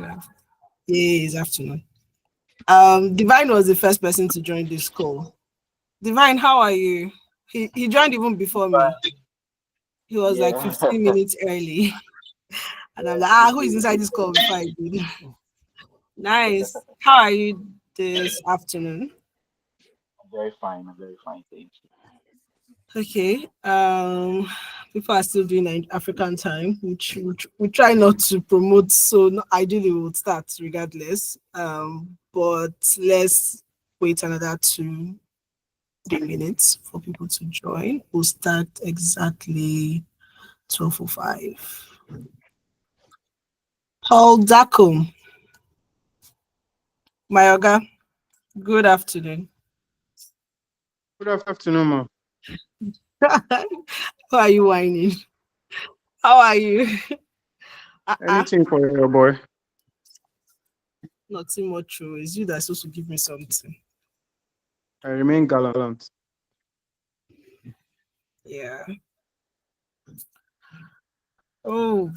Yeah, it's afternoon. Divine was the first person to join this call. Divine, how are you? He joined even before me. He was like 15 minutes early. And I'm like, who is inside this call before I did? Nice. How are you this afternoon? I'm very fine, thank you. Okay. People are still doing African time, which we try not to promote. So ideally we would start regardless. But let's wait another 2-3 minutes for people to join. We'll start exactly 12:05. Paul Dakum, Mayoga, good afternoon. Good afternoon, ma. Why are you whining? How are you? Anything for your boy? Nothing much. It's you that's supposed to give me something. I remain gallant. Yeah. Oh.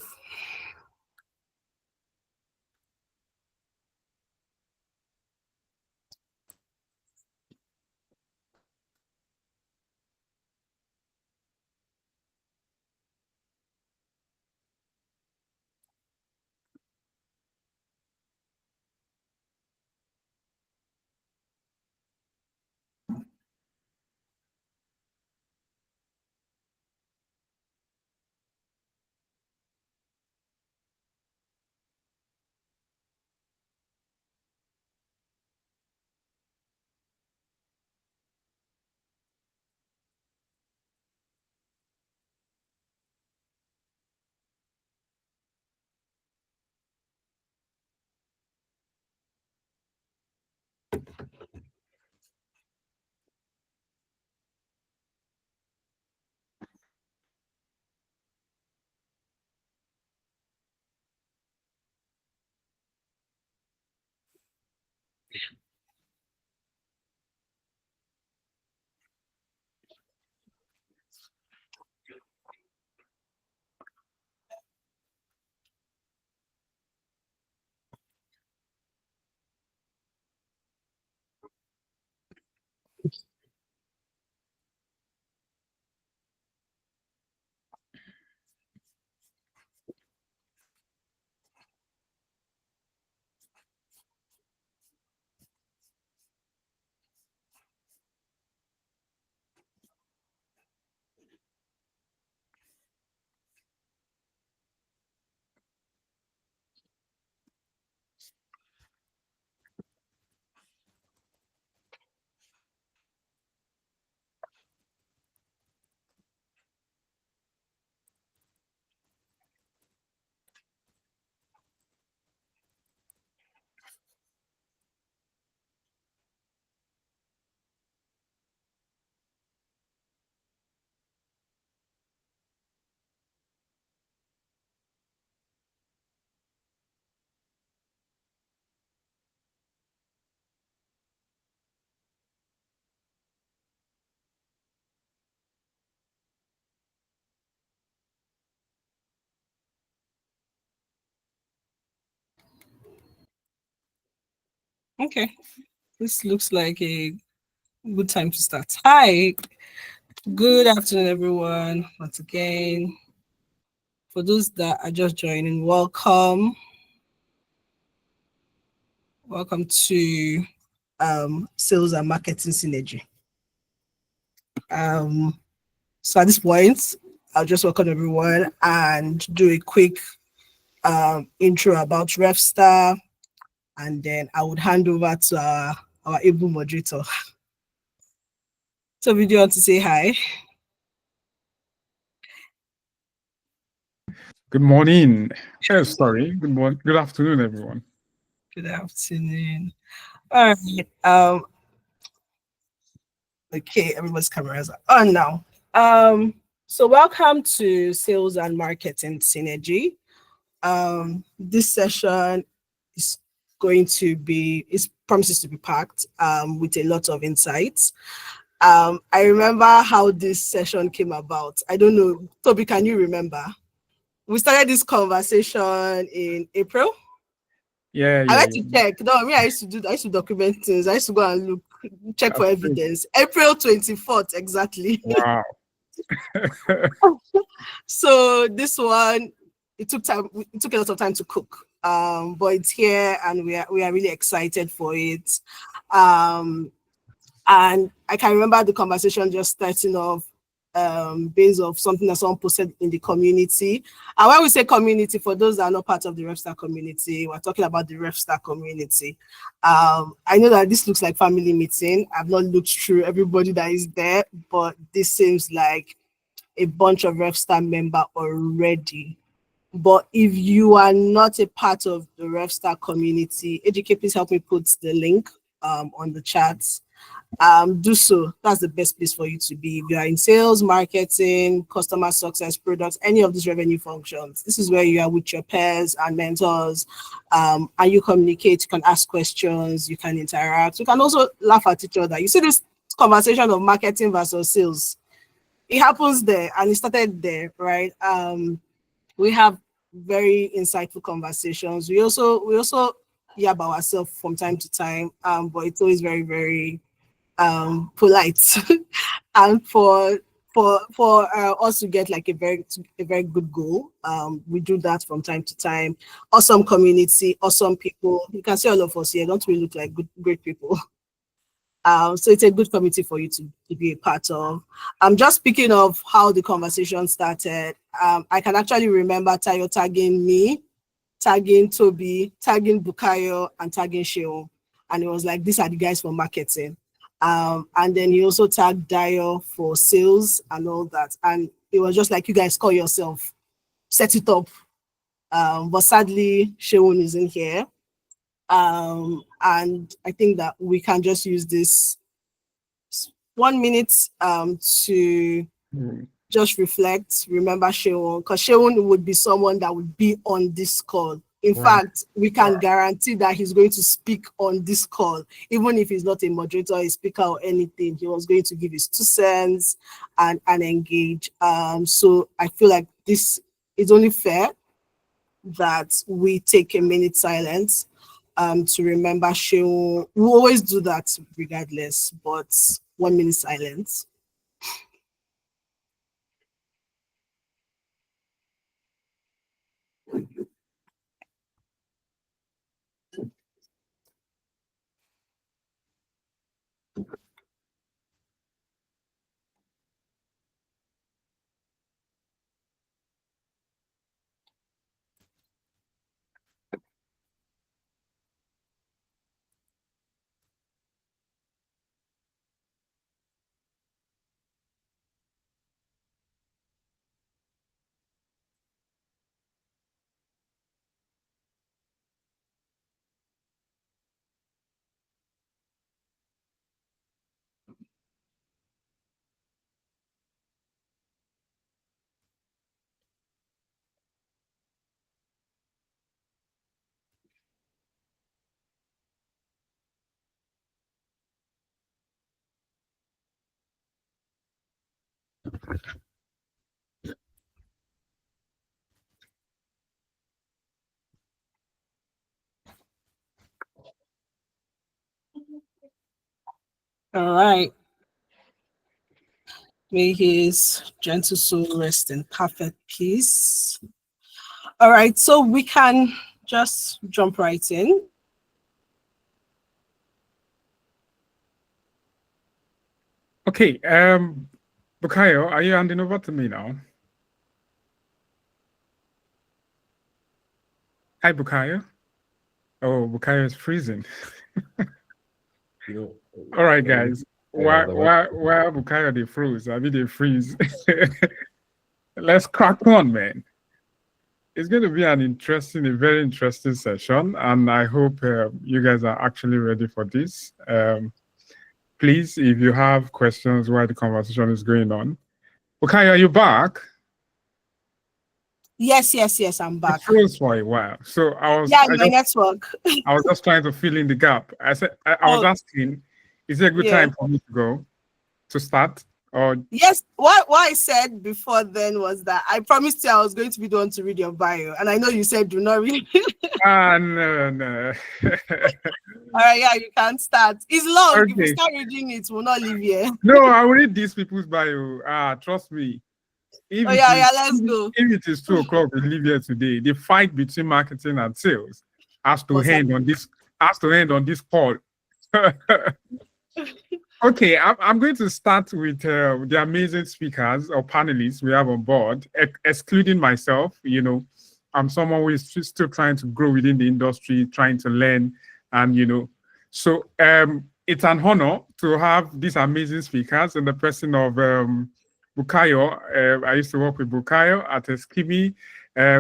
Okay. This looks like a good time to start. Hi. Good afternoon, everyone. Once again, for those that are just joining, welcome. Welcome to Sales and Marketing Synergy. So at this point, I'll just welcome everyone and do a quick intro about RevStar, and then I would hand over to our able moderator. So, do you want to say hi? Good morning. Sorry. Good morning. Good afternoon, everyone. Good afternoon. All right. Okay, everyone's cameras are on now. So welcome to Sales and Marketing Synergy. This session is promises to be packed with a lot of insights. I remember how this session came about. I don't know, Tobi, can you remember? We started this conversation in April. Yeah, I yeah, like to yeah. check. No, I mean, I used to document things. I used to go and look, check for That's great. evidence. April 24th, exactly. Wow. So this one, it took time. It took a lot of time to cook. But it's here, and we are really excited for it. And I can remember the conversation just starting off based of something that someone posted in the community. And when we say community, for those that are not part of the RevStar community, we're talking about the RevStar community. I know that this looks like family meeting. I've not looked through everybody that is there, but this seems like a bunch of RevStar member already. But if you are not a part of the RevStar community, AJK, please help me put the link on the chat. Do so. That's the best place for you to be. If you are in sales, marketing, customer success, products, any of these revenue functions, this is where you are with your peers and mentors, and you communicate. You can ask questions, you can interact, you can also laugh at each other. You see this conversation of marketing versus sales, it happens there, and it started there, right? We have very insightful conversations. We also hear about ourselves from time to time, but it's always very, very polite. And for us to get like a very good goal, we do that from time to time. Awesome community, awesome people. You can see all of us here. Don't we look like great people? So it's a good community for you to be a part of. Just speaking of how the conversation started, I can actually remember Tayo tagging me, tagging Tobi, tagging Bukayo, and tagging Sheon. And it was like, these are the guys for marketing. And then he also tagged Dio for sales and all that. And it was just like, you guys call yourself, set it up. But sadly, Sheon isn't here. And I think that we can just use this 1 minute to just reflect, remember Sheon, because Sheon would be someone that would be on this call. In fact, we can guarantee that he's going to speak on this call, even if he's not a moderator, a speaker, or anything. He was going to give his 2 cents and engage. So I feel like this is only fair that we take a minute silence to remember Sheon. We always do that regardless, but 1 minute silence. All right. May his gentle soul rest in perfect peace. All right, so we can just jump right in. Okay, Bukayo, are you handing over to me now? Hi, Bukayo. Oh, Bukayo is freezing. All right, guys. Why Bukayo they froze? I mean they freeze. Let's crack on, man. It's going to be a very interesting session, and I hope you guys are actually ready for this. Please, if you have questions while the conversation is going on. Bukayo, are you back? Yes, I'm back. It froze for a while. So my network. I was just trying to fill in the gap. I was asking, is it a good time for me to start? Or Yes, what I said before then was that I promised you I was going to be the one to read your bio, and I know you said do not read. no. All right, yeah, you can start. It's long. If you Okay. start reading it, we'll not leave here. No, I will read these people's bio. Trust me. If Oh it yeah, is, yeah, let's go. if it is 2 o'clock, we leave here today. The fight between marketing and sales has to end on this. Has to end on this call. Okay, I'm going to start with the amazing speakers or panelists we have on board, excluding myself. You know, I'm someone who is still trying to grow within the industry, trying to learn, and so it's an honor to have these amazing speakers in the person of Bukayo. I used to work with Bukayo at Eskimi,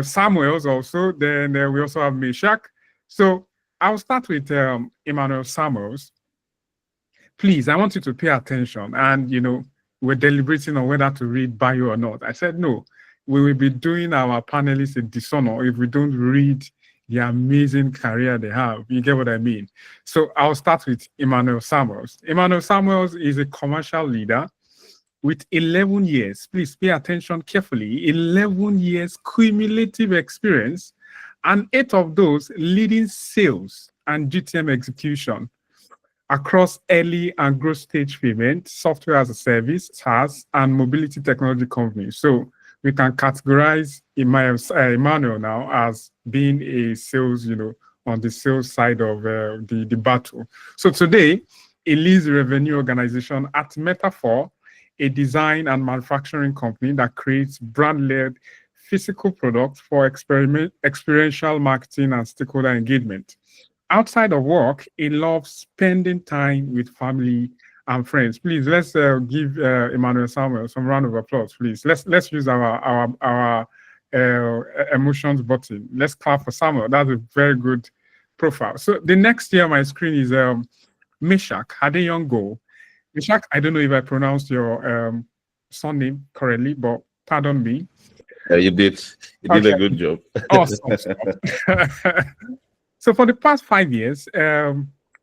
Samuels also. Then we also have Meshach. So I'll start with Immanuel Samuels. Please, I want you to pay attention. And, we're deliberating on whether to read bio or not. I said, no, we will be doing our panelists a dishonor if we don't read the amazing career they have. You get what I mean? So I'll start with Immanuel Samuels. Immanuel Samuels is a commercial leader with 11 years. Please pay attention carefully. 11 years cumulative experience, and 8 of those leading sales and GTM execution across early and growth stage payment, software as a service, SaaS, and mobility technology companies. So we can categorize Immanuel now as being a sales, on the sales side of the battle. So today, he leads the revenue organization at Metaphor, a design and manufacturing company that creates brand-led physical products for experiential marketing and stakeholder engagement. Outside of work, he loves spending time with family and friends. Please, let's give Immanuel Samuel some round of applause, please. Let's use our emotions button. Let's clap for Samuel. That's a very good profile. So the next here on my screen is Meshach, Adeiyongo. Meshach, I don't know if I pronounced your surname correctly, but pardon me. You did. You did a good job. Awesome. So for the past 5 years,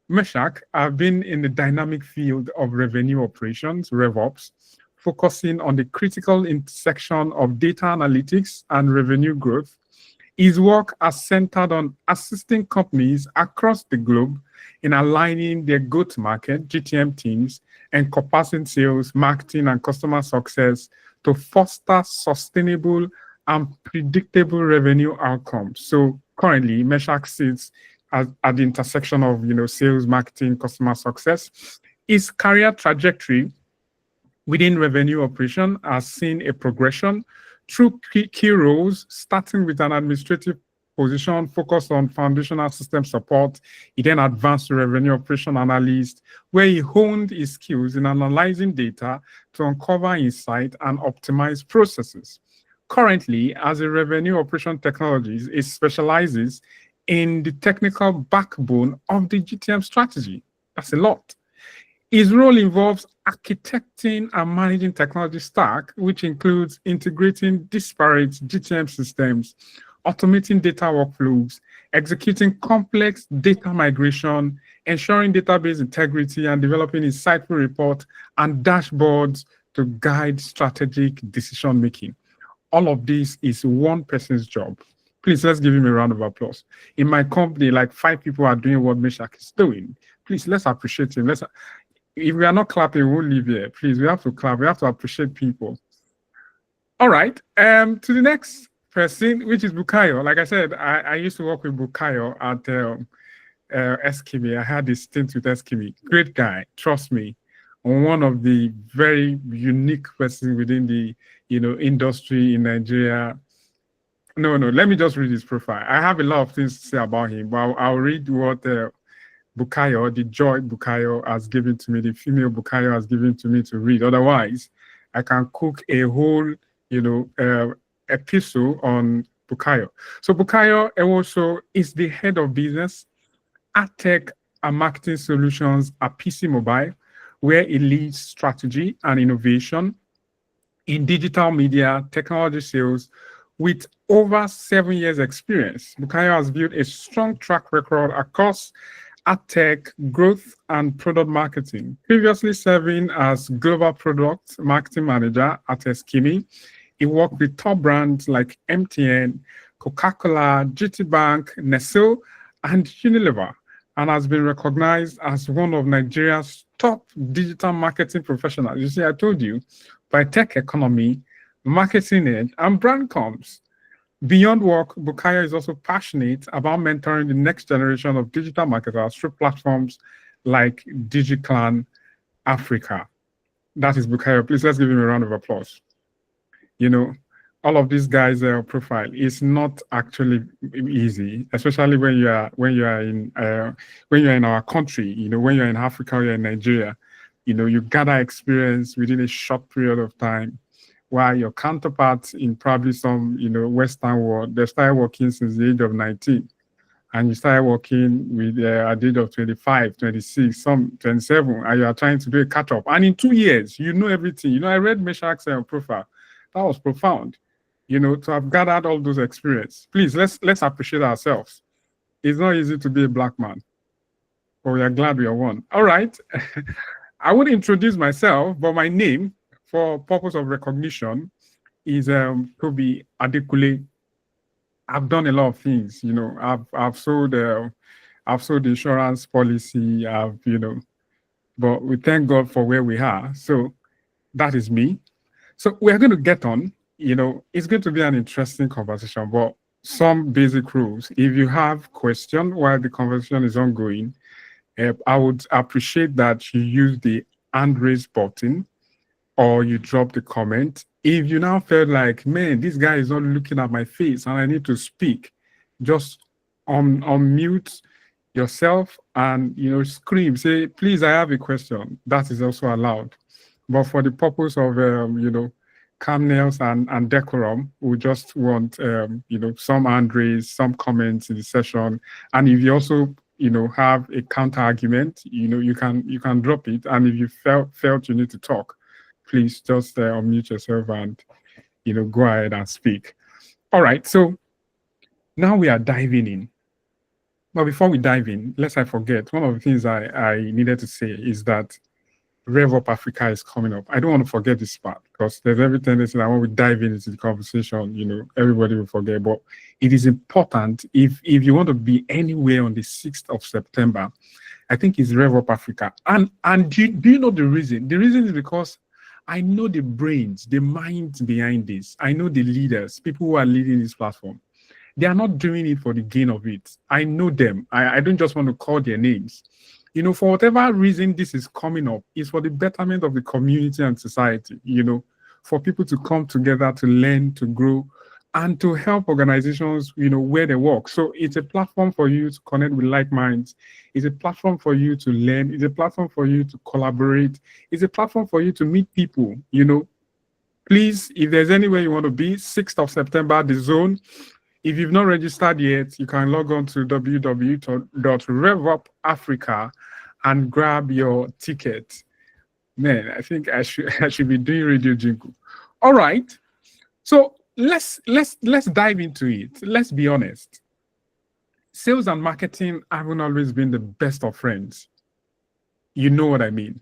Meshach, I've been in the dynamic field of revenue operations, RevOps, focusing on the critical intersection of data analytics and revenue growth. His work has centered on assisting companies across the globe in aligning their go-to-market GTM teams, encompassing sales, marketing, and customer success to foster sustainable and predictable revenue outcomes. So currently, Meshach sits at the intersection of sales, marketing, customer success. His career trajectory within revenue operation has seen a progression through key roles, starting with an administrative position focused on foundational system support. He then advanced to revenue operation analyst, where he honed his skills in analyzing data to uncover insight and optimize processes. Currently, as a revenue operation technologist, it specializes in the technical backbone of the GTM strategy. That's a lot. His role involves architecting and managing technology stack, which includes integrating disparate GTM systems, automating data workflows, executing complex data migration, ensuring database integrity, and developing insightful reports and dashboards to guide strategic decision-making. All of this is one person's job. Please, let's give him a round of applause. In my company, like 5 people are doing what Meshach is doing. Please, let's appreciate him. If we are not clapping, we won't leave here. Please, we have to clap. We have to appreciate people. All right. To the next person, which is Bukayo. Like I said, I used to work with Bukayo at Eskimi. I had this stint with Eskimi. Great guy, trust me. One of the very unique persons within the industry in Nigeria. No, let me just read his profile. I have a lot of things to say about him, but I'll read what Bukayo, the joy Bukayo has given to me, the female Bukayo has given to me to read. Otherwise, I can cook a whole, episode on Bukayo. So Bukayo Ewuoso is the head of business, AdTech and marketing solutions at Pisi Mobile, where he leads strategy and innovation in digital media, technology sales. With over 7 years experience, Bukayo has built a strong track record across AdTech, growth and product marketing. Previously serving as global product marketing manager at Eskimi, he worked with top brands like MTN, Coca-Cola, GT Bank, Nestle, and Unilever, and has been recognized as one of Nigeria's top digital marketing professionals. You see, I told you, by tech economy, marketing ed, and brand comms. Beyond work, Bukayo is also passionate about mentoring the next generation of digital marketers through platforms like DigiClan Africa. That is Bukayo. Please, let's give him a round of applause. You know, all of these guys' profile is not actually easy, especially when you are in our country. You know, when you're in Africa or you're in Nigeria, you know, you gather experience within a short period of time, while your counterparts in probably some, you know, Western world, they started working since the age of 19, and you started working with at the age of 25, 26, some 27, and you are trying to do a catch-up. And in 2 years, you know everything. You know, I read Meshach's profile. That was profound. You know, to have gathered all those experience. Please, let's appreciate ourselves. It's not easy to be a black man, but we are glad we are one. All right. I would introduce myself, but my name, for purpose of recognition, is Tobi Adekunle. I've done a lot of things. You know, I've sold insurance policy. You know, but we thank God for where we are. So that is me. So we're going to get on. You know, it's going to be an interesting conversation, but some basic rules. If you have question while the conversation is ongoing, I would appreciate that you use the hand raise button or you drop the comment. If you now feel like, man, this guy is not looking at my face and I need to speak, just unmute yourself and, you know, scream, say, please, I have a question. That is also allowed. But for the purpose of, you know, calmness and decorum, we just want, you know, some hand raise, some comments in the session. And if you also, you know, have a counter argument, you know, you can drop it. And if you felt you need to talk, please just unmute yourself and, you know, go ahead and speak. All right, so now we are diving in. But before we dive in, lest I forget, one of the things I needed to say is that RevOps Africa is coming up. I don't want to forget this part because there's every tendency that when we dive into the conversation, you know, everybody will forget. But it is important if you want to be anywhere on the 6th of September, I think it's RevOps Africa. And do you know the reason? The reason is because I know the brains, the minds behind this. I know the leaders, people who are leading this platform. They are not doing it for the gain of it. I know them. I don't just want to call their names. You know, for whatever reason this is coming up, it's for the betterment of the community and society, you know, for people to come together to learn, to grow, and to help organizations, you know, where they work. So it's a platform for you to connect with like minds. It's a platform for you to learn. It's a platform for you to collaborate. It's a platform for you to meet people, you know. Please, if there's anywhere you want to be, 6th of September, the zone. If you've not registered yet, you can log on to www.revopsafrica and grab your ticket. Man, I think I should be doing radio jingle. All right. So let's dive into it. Let's be honest. Sales and marketing haven't always been the best of friends. You know what I mean?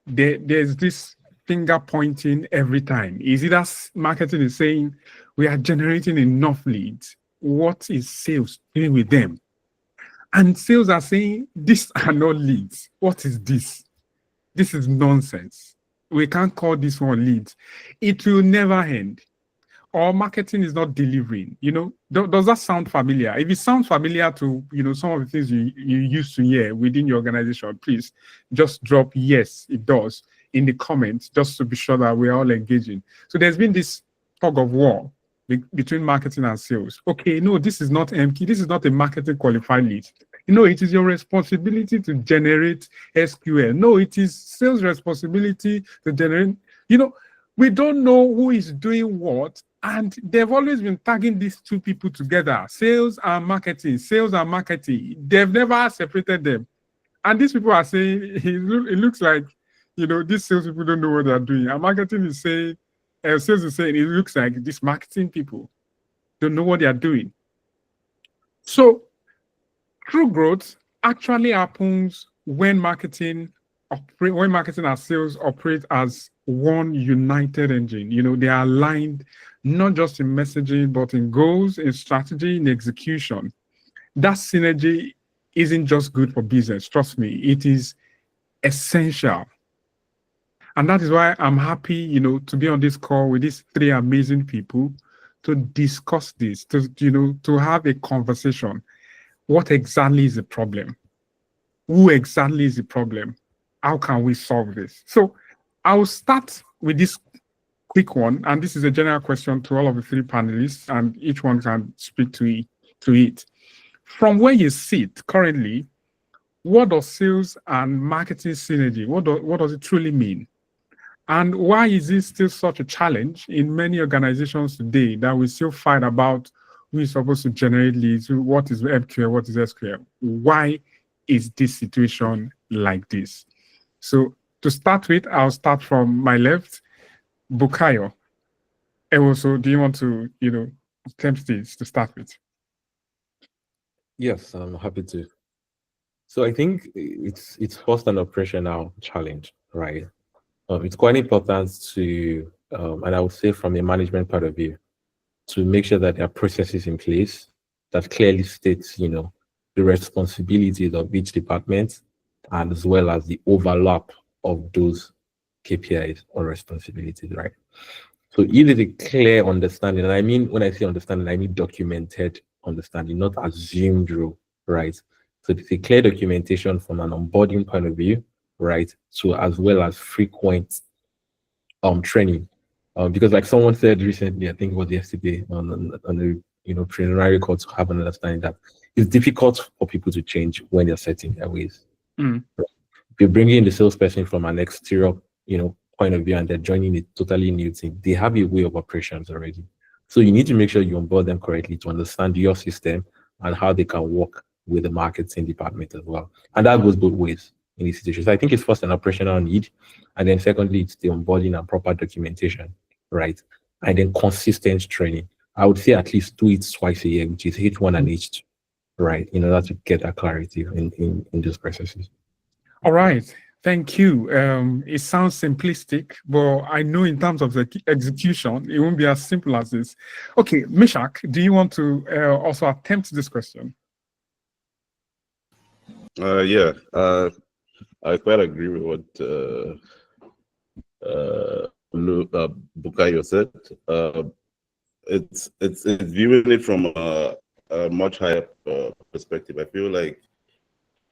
There's this finger pointing every time. Is it as marketing is saying we are generating enough leads? What is sales doing with them? And sales are saying these are not leads. What is this? This is nonsense. We can't call this one leads. It will never end. Or marketing is not delivering. You know, does that sound familiar? If it sounds familiar to, you know, some of the things you used to hear within your organization, please just drop yes, it does in the comments, just to be sure that we're all engaging. So there's been this tug of war between marketing and sales. Okay, no, this is not MQ. This is not a marketing qualified lead. You know, it is your responsibility to generate SQL. No, it is sales responsibility to generate. You know, we don't know who is doing what, and they've always been tagging these two people together, sales and marketing, sales and marketing. They've never separated them. And these people are saying, it looks like, you know, these sales people don't know what they're doing. And marketing is saying, sales is saying, it looks like these marketing people don't know what they are doing. So through growth, actually happens when marketing and sales operate as one united engine. You know, they are aligned not just in messaging, but in goals, in strategy, in execution. That synergy isn't just good for business. Trust me, it is essential. And that is why I'm happy, you know, to be on this call with these three amazing people to discuss this, to have a conversation. What exactly is the problem? Who exactly is the problem? How can we solve this? So I'll start with this quick one, and this is a general question to all of the three panelists, and each one can speak to it. From where you sit currently, what does sales and marketing synergy, what does it truly mean? And why is it still such a challenge in many organizations today that we still fight about who is supposed to generate leads, what is MQL, what is SQL? Why is this situation like this? So to start with, I'll start from my left. Bukayo. Ewuoso, do you want to, attempt this to start with? Yes, I'm happy to. So I think it's first an operational challenge, right? It's quite important to, and I would say from a management point of view, to make sure that there are processes in place that clearly states, the responsibilities of each department, and as well as the overlap of those KPIs or responsibilities, right? So it is a clear understanding, and I mean, when I say understanding, I mean documented understanding, not assumed rule, right? So it's a clear documentation from an onboarding point of view, right? So as well as frequent training. Because like someone said recently, I think it was yesterday on the preliminary call, to have an understanding that it's difficult for people to change when they're setting their ways. Mm. Right? If you're bringing in the salesperson from an exterior, point of view, and they're joining a totally new team, they have a way of operations already. So you need to make sure you onboard them correctly to understand your system and how they can work with the marketing department as well. And that goes both ways in these situations. So I think it's first an operational need, and then secondly, it's the onboarding and proper documentation, right? And then consistent training. I would say at least do it twice a year, which is H1 and H2, right? In order to get that clarity in those processes. All right. Thank you. It sounds simplistic, but I know in terms of the execution, it won't be as simple as this. Okay, Meshach, do you want to also attempt this question? Yeah. I quite agree with what Bukayo said. It's viewing it from a much higher perspective. I feel like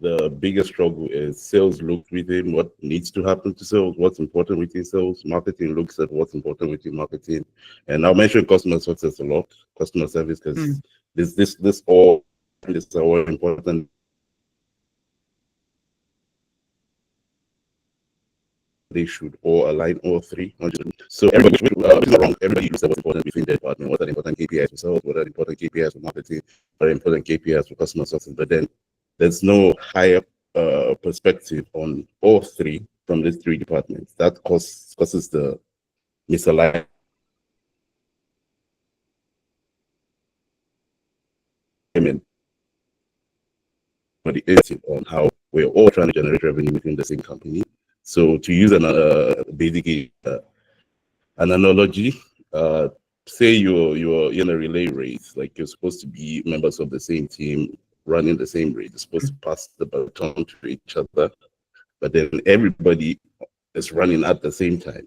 the biggest struggle is sales looks within what needs to happen to sales, what's important within sales. Marketing looks at what's important within marketing. And I'll mention customer success a lot, customer service, because this is all important. They should all align, all three. So everybody looks at what's important within their department. What are the important KPIs for sales? What are the important KPIs for marketing? What are the important KPIs for customer success? But then there's no higher perspective on all three from these three departments. That causes the misalignment. But the issue on how we're all trying to generate revenue within the same company. So to use basically an analogy, say you're in a relay race, like you're supposed to be members of the same team running the same race. You're supposed to pass the baton to each other, but then everybody is running at the same time.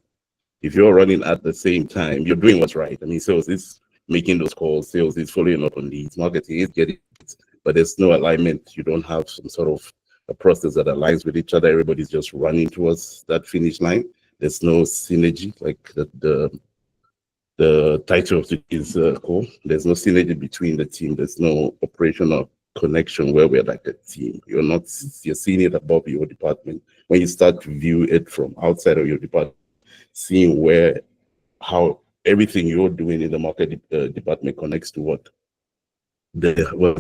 If you're running at the same time, you're doing what's right. I mean, sales is making those calls, sales is following up on leads, marketing is getting it, but there's no alignment. You don't have some sort of a process that aligns with each other. Everybody's just running towards that finish line. There's no synergy, like the title of today's call. There's no synergy between the team. There's no operational connection where we're like a team. You're seeing it above your department. When you start to view it from outside of your department, seeing how everything you're doing in the market department connects to what's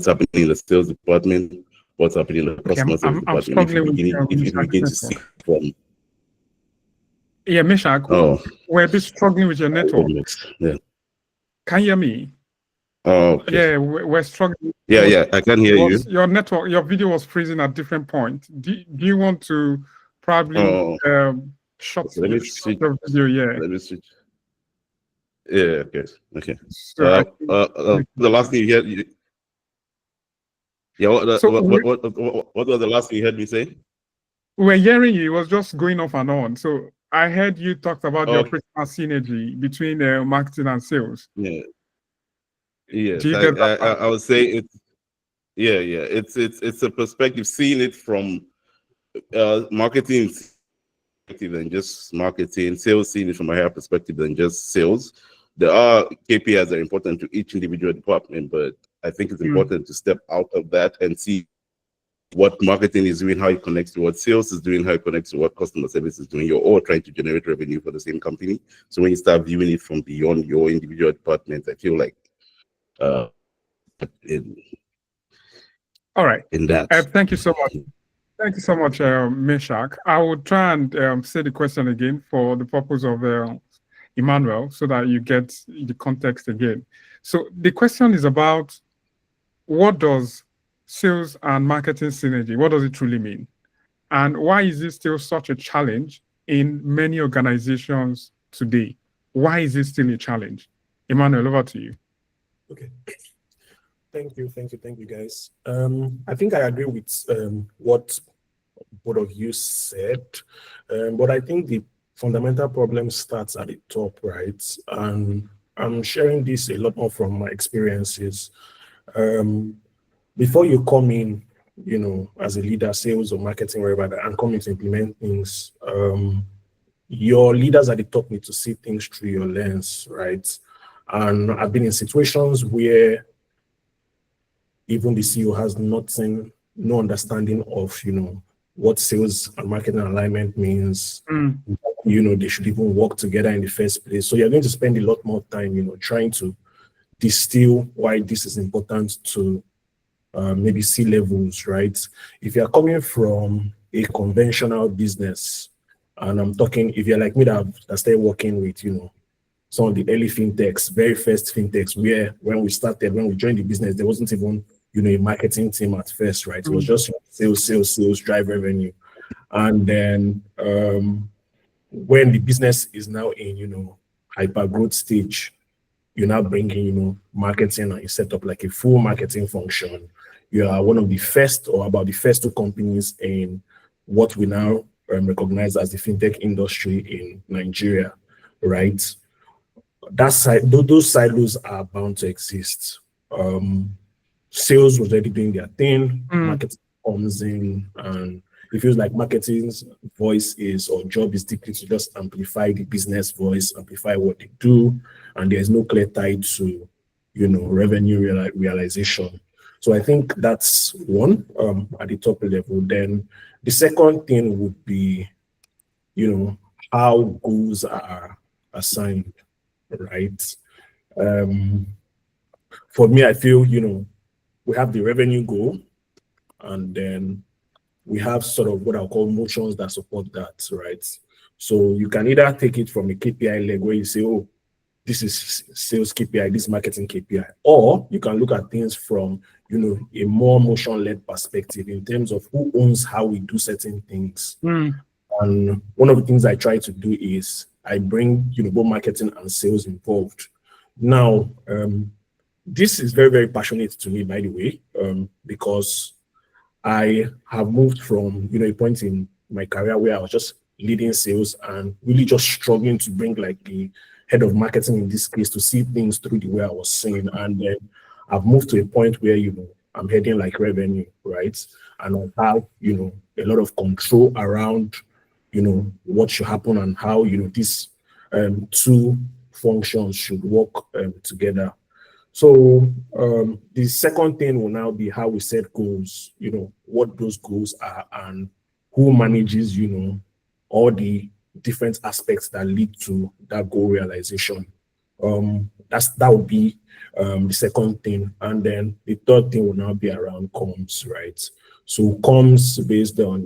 happening in the sales department, what's happening in the customer service department. If you begin to see from Meshach, we're a bit struggling with your network. Yeah. Can you hear me? Oh, okay. Yeah, we're struggling. Yeah, I can hear you. Your network, your video was freezing at different points. Do you want to probably shut Okay, let me switch. your video? Yeah. Let me switch. Yeah, okay. So The last thing you heard. Yeah, what was the last thing you heard me say? We're hearing you. It was just going off and on. So I heard you talked about the Okay. operational synergy between marketing and sales. Yeah. Yes, Do you get that? I would say it's it's a perspective, seeing it from marketing perspective than just marketing, sales seeing it from a higher perspective than just sales. There are KPIs that are important to each individual department, but I think it's important to step out of that and see what marketing is doing, how it connects to what sales is doing, how it connects to what customer service is doing. You're all trying to generate revenue for the same company. So when you start viewing it from beyond your individual department, I feel like all right. In that. Thank you so much. Thank you so much, Meshach. I will try and say the question again for the purpose of Immanuel, so that you get the context again. So the question is about, what does sales and marketing synergy, what does it truly mean? And why is it still such a challenge in many organizations today? Why is it still a challenge? Immanuel, over to you. Okay. Thank you, guys. I think I agree with what both of you said, but I think the fundamental problem starts at the top, right? And I'm sharing this a lot more from my experiences. Before you come in, as a leader, sales or marketing, wherever, and come in to implement things, your leaders at the top need to see things through your lens, right? And I've been in situations where even the CEO has no understanding of, what sales and marketing alignment means. They should even work together in the first place. So you're going to spend a lot more time, trying to distill why this is important to maybe C-levels, right? If you're coming from a conventional business, and I'm talking, if you're like me that started working with, some of the early fintechs, very first fintechs, where when we joined the business, there wasn't even, a marketing team at first, right? It was just sales, drive revenue. And then when the business is now in, hyper growth stage, you're now bringing, marketing, and you set up like a full marketing function. You are one of the first, or about the first two companies in what we now recognize as the fintech industry in Nigeria, right? That side, those silos are bound to exist. Sales was already doing their thing, marketing comes in, and it feels like marketing's voice or job is deeply to just amplify the business voice, amplify what they do, and there's no clear tie to, revenue realization. So I think that's one at the top level. Then the second thing would be, how goals are assigned, right? For me, I feel, we have the revenue goal, and then we have sort of what I'll call motions that support that, right? So you can either take it from a KPI leg where you say, oh, this is sales KPI, this is marketing KPI, or you can look at things from, a more motion-led perspective in terms of who owns how we do certain things. And one of the things I try to do is I bring, both marketing and sales involved. Now, this is very, very passionate to me, by the way, because I have moved from, a point in my career where I was just leading sales and really just struggling to bring like the head of marketing in this case to see things through the way I was seeing. And then I've moved to a point where, I'm heading like revenue, right? And I have, a lot of control around, what should happen and how, these two functions should work together. So the second thing will now be how we set goals, what those goals are and who manages, all the different aspects that lead to that goal realization. That would be the second thing. And then the third thing will now be around comms, right? So comms based on,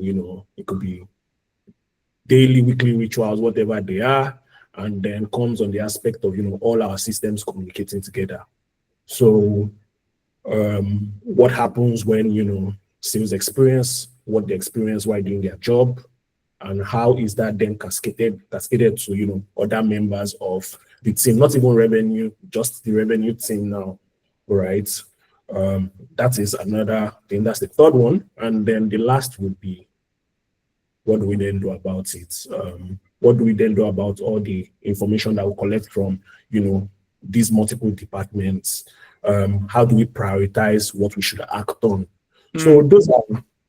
it could be daily, weekly rituals, whatever they are, and then comms on the aspect of, all our systems communicating together. So what happens when sales experience, what they experience while doing their job, and how is that then cascaded to other members of the team, not even revenue, just the revenue team now, right? That is another thing. That's the third one. And then the last would be, what do we then do about it? What do we then do about all the information that we collect from these multiple departments? How do we prioritize what we should act on? So those are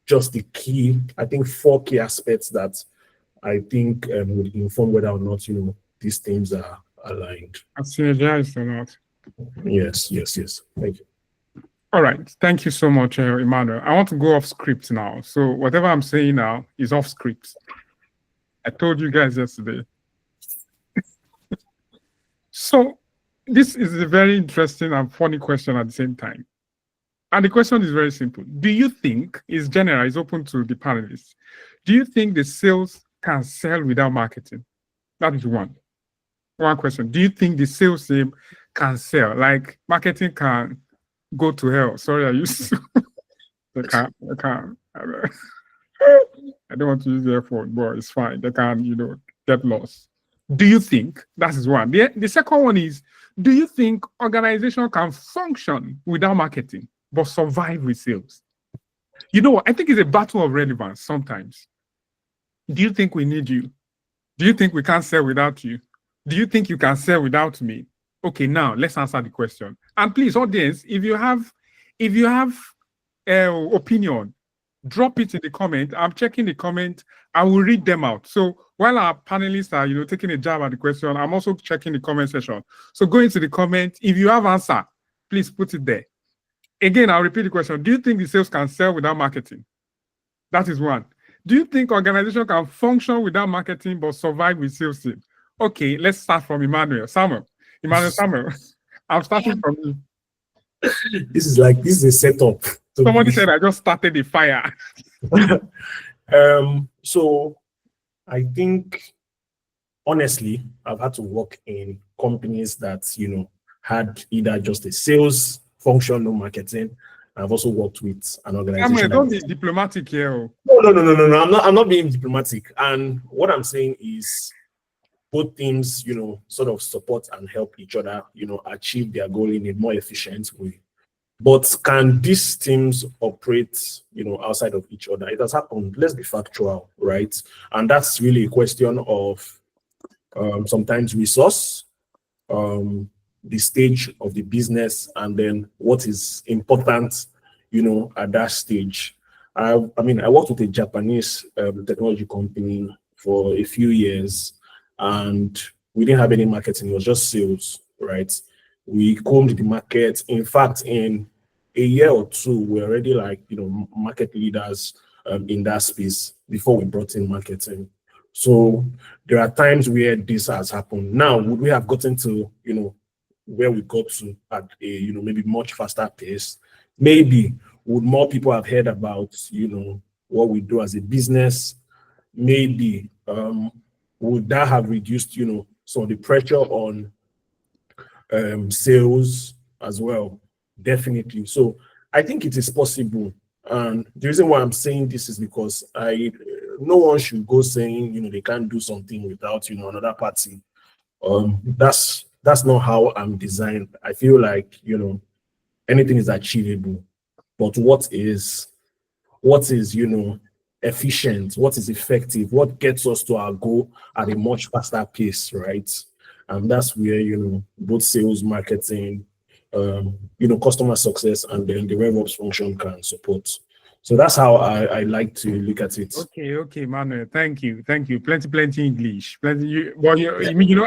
just the key, I think, 4 key aspects that I think would inform whether or not these things are aligned. Synergized or not? Yes. Thank you. All right, thank you so much, Immanuel. I want to go off script now. So whatever I'm saying now is off script. I told you guys yesterday. So this is a very interesting and funny question at the same time. And the question is very simple. Do you think, it's general, it's open to the panelists, do you think the sales can sell without marketing? That is one question. Do you think the sales team can sell? Like marketing can go to hell. Sorry, I used to. They can't. I don't want to use the F word, but it's fine. They can, get lost. Do you think, that is one. The second one is, do you think organization can function without marketing, but survive with sales? You know what? I think it's a battle of relevance sometimes. Do you think we need you? Do you think we can't sell without you? Do you think you can sell without me? Okay, now let's answer the question. And please, audience, if you have opinion, drop it in the comment. I'm checking the comment. I will read them out. So while our panelists are, taking a jab at the question, I'm also checking the comment section. So go into the comment. If you have answer, please put it there. Again, I'll repeat the question. Do you think the sales can sell without marketing? That is one. Do you think organization can function without marketing but survive with sales team? Okay, let's start from Immanuel. Samuel. I'm starting from you. This is a setup. Somebody said I just started the fire. So I think, honestly, I've had to work in companies that, had either just a sales function, no marketing. I've also worked with an organization. Don't be diplomatic here. No. I'm not being diplomatic. And what I'm saying is, both teams, sort of support and help each other, achieve their goal in a more efficient way. But can these teams operate, outside of each other? It has happened. Let's be factual, right? And that's really a question of sometimes resource, the stage of the business, and then what is important, at that stage. I worked with a Japanese technology company for a few years, and we didn't have any marketing. It was just sales, right? We combed the market. In fact, in a year or two, we're already market leaders in that space before we brought in marketing. So there are times where this has happened. Now, would we have gotten to, where we got to at a, maybe much faster pace? Maybe. Would more people have heard about, what we do as a business? Maybe. Would that have reduced, some of the pressure on sales as well? Definitely. So I think it is possible. And the reason why I'm saying this is because no one should go saying, they can't do something without, another party. That's not how I'm designed. I feel like, anything is achievable. But what is efficient, what is effective, what gets us to our goal at a much faster pace, right? And that's where, both sales, marketing, customer success, and then the RevOps function can support. So that's how I like to look at it. Okay, Manuel. Thank you. Plenty English. I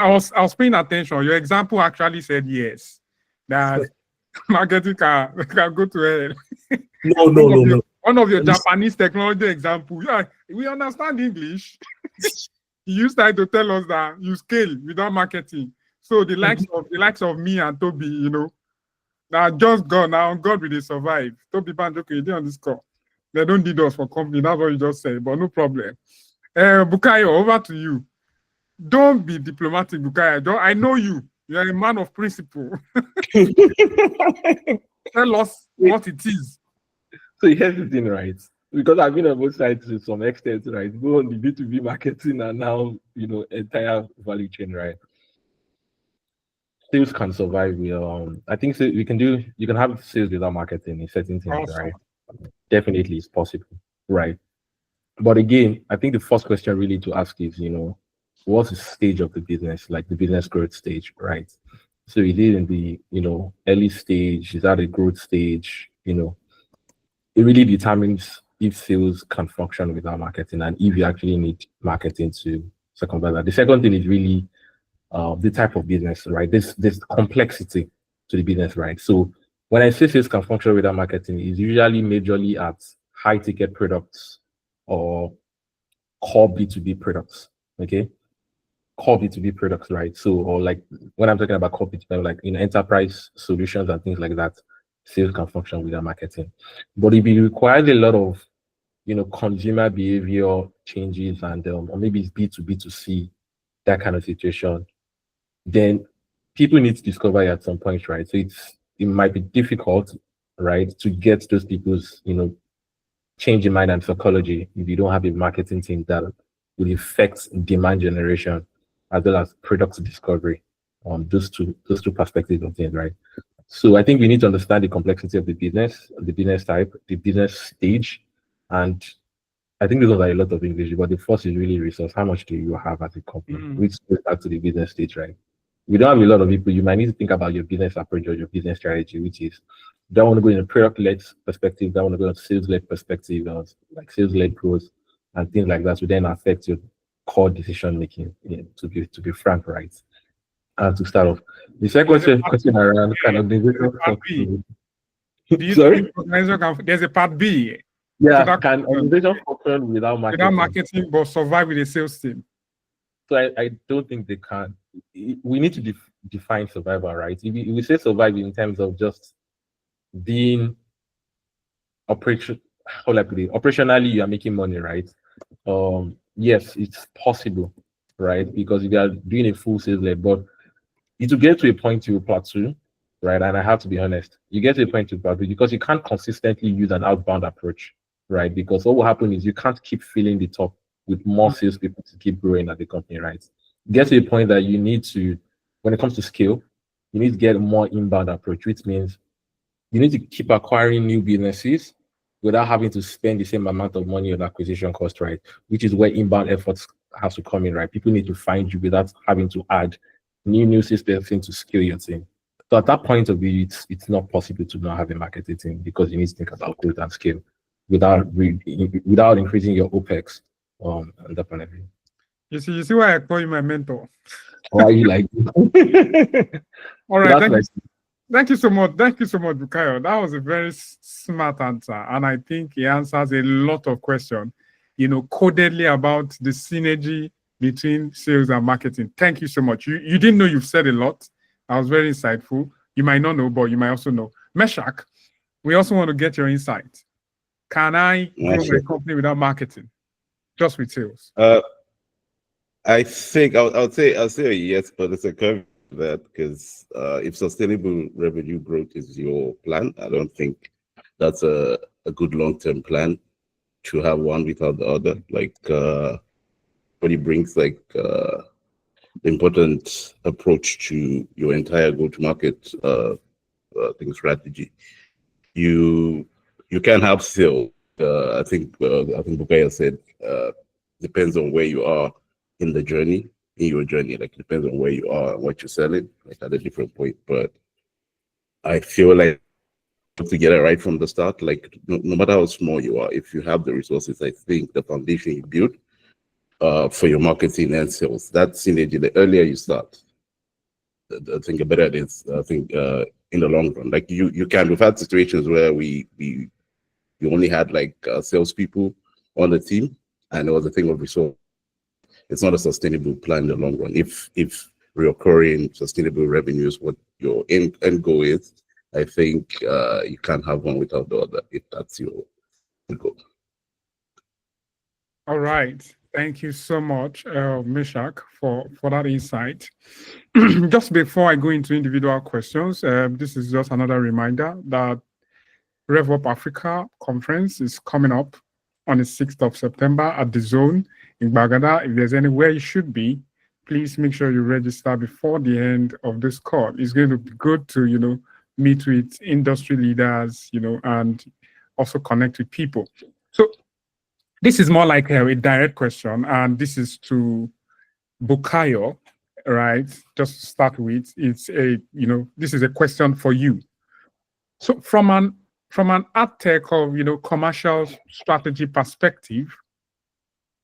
was paying attention. Your example actually said yes. That marketing can go to hell. No. One of your Japanese technology examples. Yeah, we understand English. You started to tell us that you scale without marketing. So the likes of me and Tobi, now just gone now. God will they survive. Tobi Banjoko, you did on this call. They don't need us for company. That's what you just said, but no problem. Bukayo, over to you. Don't be diplomatic, Bukayo. I know you. You're a man of principle. Tell us what it is. So here's the thing, right? Because I've been on both sides to some extent, right? Go on the B2B marketing and now, entire value chain, right? Sales can survive with, I think you can have sales without marketing in certain things, Awesome. right? Definitely it's possible, right? But again, I think the first question really to ask is, what's the stage of the business, like the business growth stage, right? So is it in the, early stage? Is that a growth stage? It really determines if sales can function without marketing and if you actually need marketing to circumvent that. The second thing is really the type of business, right? There's complexity to the business, right? So when I say sales can function without marketing, it's usually majorly at high ticket products or core B2B products, okay? Core B2B products, right? So, or like when I'm talking about core B2B, like in enterprise solutions and things like that, sales can function without marketing. But if it requires a lot of, consumer behavior changes and or maybe it's B2B2C, that kind of situation, then people need to discover it at some point, right? So it might be difficult, right, to get those people's, change in mind and psychology if you don't have a marketing team that will affect demand generation as well as product discovery on those two perspectives of things, right? So I think we need to understand the complexity of the business type, the business stage, and I think those are a lot of English, but the first is really resource. How much do you have as a company? Which goes back to the business stage, right? We don't have a lot of people. You might need to think about your business approach or your business strategy, which is don't want to go in a product-led perspective, don't want to go in a sales-led perspective, like sales-led growth and things like that. So then affect your core decision making. To be frank, right? And to start off, the second question around kind of the Sorry, there's a part B. Yeah, so can organization function without marketing? Without marketing, but survive with a sales team. So I don't think they can. We need to define survival, right? If we say survive in terms of just being operationally, you are making money, right? Yes, it's possible, right? Because if you are doing a full sales lead, but it will get to a point you plateau, right? And I have to be honest, you get to a point you plateau because you can't consistently use an outbound approach, right? Because what will happen is you can't keep filling the top with more salespeople to keep growing at the company, right? Get to a point that you need to, when it comes to scale, you need to get a more inbound approach, which means you need to keep acquiring new businesses without having to spend the same amount of money on acquisition cost, right? Which is where inbound efforts have to come in, right? People need to find you without having to add new systems to scale your team. So at that point of view, it's not possible to not have a marketing team because you need to think about growth and scale without increasing your OPEX and that kind of thing. You see why I call you my mentor. Why are you like all right, thank you so much. Thank you so much, Bukayo. That was a very smart answer. And I think he answers a lot of questions, codedly about the synergy between sales and marketing. Thank you so much. You didn't know you've said a lot. That was very insightful. You might not know, but you might also know. Meshach, we also want to get your insight. Can I grow my company without marketing? Just with sales? I think I'll say a yes, but it's a curve that because if sustainable revenue growth is your plan, I don't think that's a good long-term plan to have one without the other. Like but it brings like the important approach to your entire go-to-market strategy. You can have sales. I think Bukayo said depends on where you are in your journey. Like it depends on where you are and what you're selling, like at a different point. But I feel like to get it right from the start, like no matter how small you are, if you have the resources, I think the foundation you build for your marketing and sales, that synergy, the earlier you start, I think the better it is. I think in the long run, like we've had situations where we only had like salespeople on the team, and it was a thing of resource. It's not a sustainable plan in the long run. If recurring sustainable revenue is what your end goal is, I think you can't have one without the other if that's your goal. All right. Thank you so much, Meshach, for that insight. Just before I go into individual questions, this is just another reminder that RevOps Africa conference is coming up on the 6th of September at the Zone in Bagada. If there's anywhere you should be, please make sure you register before the end of this call. It's going to be good to, meet with industry leaders, and also connect with people. So this is more like a direct question, and this is to Bukayo, right? Just to start with, it's this is a question for you. So from an AdTech or commercial strategy perspective,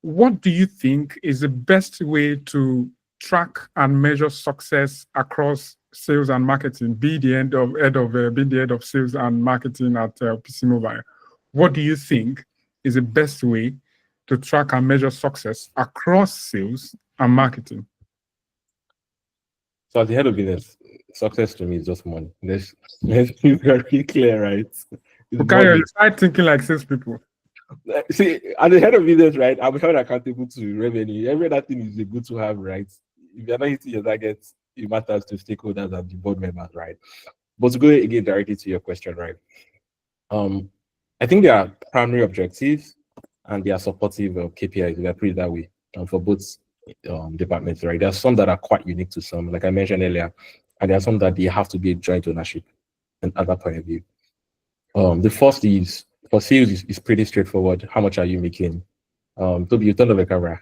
what do you think is the best way to track and measure success across sales and marketing? Be the head of sales and marketing at Pisi Mobile. What do you think is the best way to track and measure success across sales and marketing? So at the head of business, success to me is just money. Let's be very clear, right? Bukayo, you start thinking like salespeople. See, at the head of business, right, I'm held accountable to revenue. Every other thing is good to have, right? If you're not hitting your targets, it matters to stakeholders and the board members, right? But to go again directly to your question, right? I think there are primary objectives and they are supportive KPIs. We are put it that way for both departments, right? There are some that are quite unique to some, like I mentioned earlier, and there are some that they have to be a joint ownership and other point of view. The first is for sales is pretty straightforward. How much are you making? Tobi, you turned off the camera.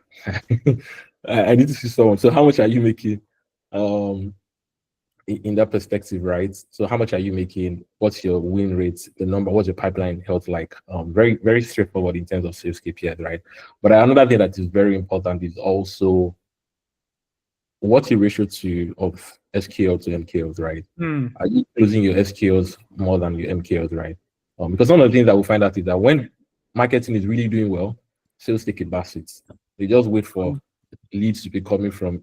I need to see someone. So how much are you making? In that perspective, right? So how much are you making? What's your win rate? The number? What's your pipeline health like? Very, very straightforward in terms of sales KPIs, right? But another thing that is very important is also what's your ratio of SQL to MQLs, right? Are you closing your SQLs more than your MQLs, right? Because one of the things that we find out is that when marketing is really doing well, sales take a back seat. They just wait for leads to be coming from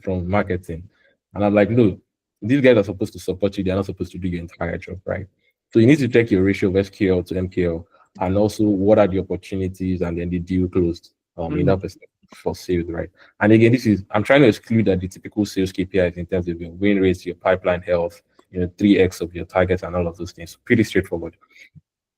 marketing. And I'm like, no, these guys are supposed to support you. They're not supposed to do your entire job, right? So you need to check your ratio of SQL to MQL, and also what are the opportunities and then the deal closed in that perspective for sales, right? And again, I'm trying to exclude that the typical sales KPIs in terms of your win rates, your pipeline health, 3x of your targets and all of those things. Pretty straightforward.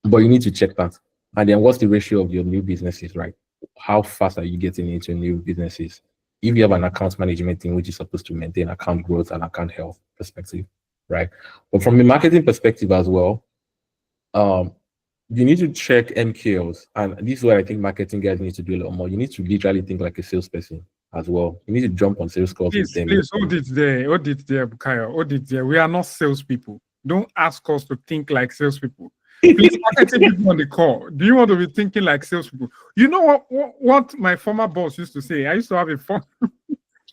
But you need to check that. And then what's the ratio of your new businesses, right? How fast are you getting into new businesses? If you have an account management team, which is supposed to maintain account growth and account health perspective, right? But from a marketing perspective as well, you need to check MQLs. And this is where I think marketing guys need to do a lot more. You need to literally think like a salesperson as well. You need to jump on sales calls with them. Please, hold it there, Bukayo. Hold it there. We are not salespeople. Don't ask us to think like salespeople. Please, marketing people on the call. Do you want to be thinking like salespeople? You know what my former boss used to say? I used to have a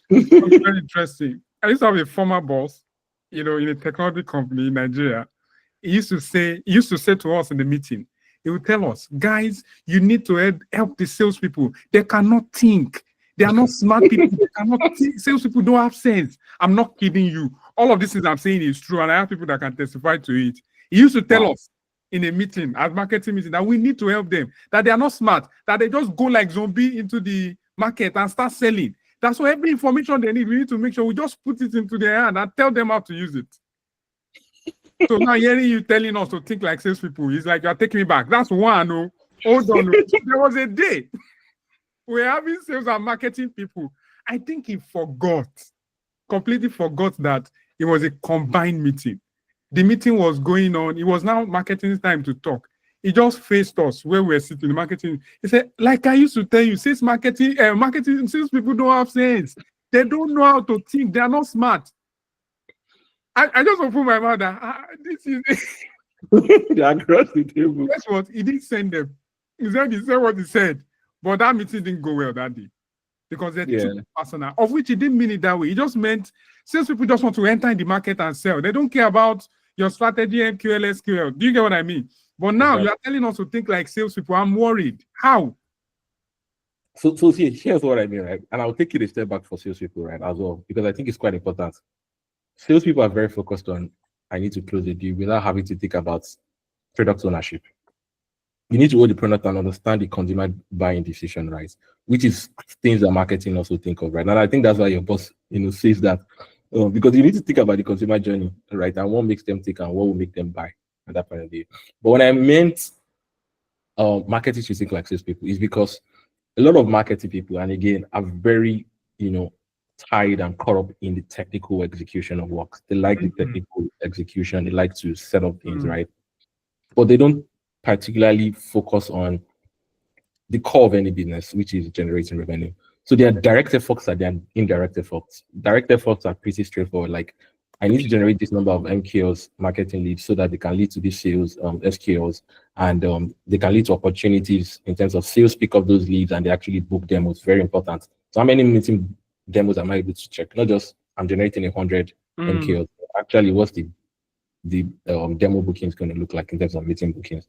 very interesting. I used to have a former boss, in a technology company in Nigeria. He used to say to us in the meeting, he would tell us, guys, you need to help the salespeople. They cannot think. They are not smart people. They cannot think. Salespeople don't have sense. I'm not kidding you. All of this I'm saying is true, and I have people that can testify to it. He used to tell us in a meeting, at marketing meeting, that we need to help them, that they are not smart, that they just go like zombie into the market and start selling. That's why every information they need, we need to make sure we just put it into their hand and tell them how to use it. So now hearing you telling us to think like salespeople, it's like you're taking me back. That's one. Oh, hold on. There was a day we're having sales and marketing people. I think he completely forgot that it was a combined meeting. The meeting was going on. It was now marketing's time to talk. He just faced us where we were sitting in marketing. He said, like I used to tell you, sales people don't have sense. They don't know how to think. They are not smart. I just opened my mouth. This is They are across the table. Guess what? He didn't send them. He said what he said. But that meeting didn't go well that day. Because they're too personal. Of which he didn't mean it that way. He just meant salespeople just want to enter in the market and sell. They don't care about your strategy, MQL, SQL. Do you get what I mean? But now you are telling us to think like salespeople. I'm worried. How? So here's what I mean, right? And I'll take it a step back for salespeople, right, as well, because I think it's quite important. Salespeople are very focused on, I need to close the deal without having to think about product ownership. you need to hold the product and understand the consumer buying decision, right? Which is things that marketing also think of, right? And I think that's why your boss, says that because you need to think about the consumer journey, right? And what makes them tick and what will make them buy at that point of view. But when I meant marketing should think like salespeople, is because a lot of marketing people, and again, are very, tied and caught up in the technical execution of work. They like the technical execution. They like to set up things, right? But they don't particularly focus on the core of any business, which is generating revenue. So there are direct efforts and there are indirect efforts. Direct efforts are pretty straightforward. Like, I need to generate this number of MQLs, marketing leads, so that they can lead to these sales, SQLs, and they can lead to opportunities in terms of sales, pick up those leads, and they actually book demos. Very important. So how many meeting demos am I able to check? Not just I'm generating 100 MQLs. Actually, what's the demo bookings going to look like in terms of meeting bookings?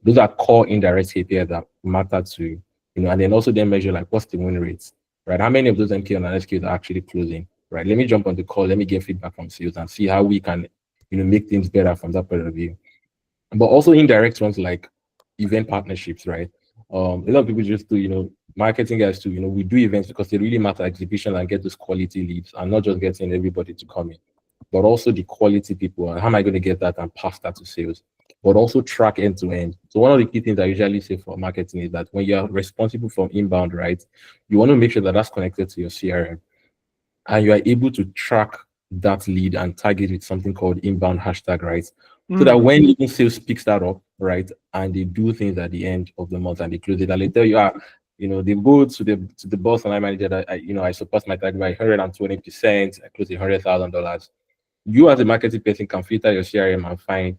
Those are core indirect KPIs that matter to, and then also then measure like what's the win rates, right? How many of those MQL and SQLs are actually closing, right? Let me jump on the call. Let me get feedback from sales and see how we can, make things better from that point of view. But also indirect ones like event partnerships, right? A lot of people just do, marketing guys too, we do events because they really matter, exhibition, and get those quality leads and not just getting everybody to come in, but also the quality people. And how am I going to get that and pass that to sales? But also track end to end. So one of the key things I usually say for marketing is that when you're responsible for inbound, right, you want to make sure that that's connected to your CRM and you are able to track that lead and tag it with something called inbound hashtag, right? So that when even sales picks that up, right, and they do things at the end of the month and they close it, and they tell you, they go to the boss and I manager that I surpassed my target by 120%, I closed $100,000. You as a marketing person can filter your CRM and find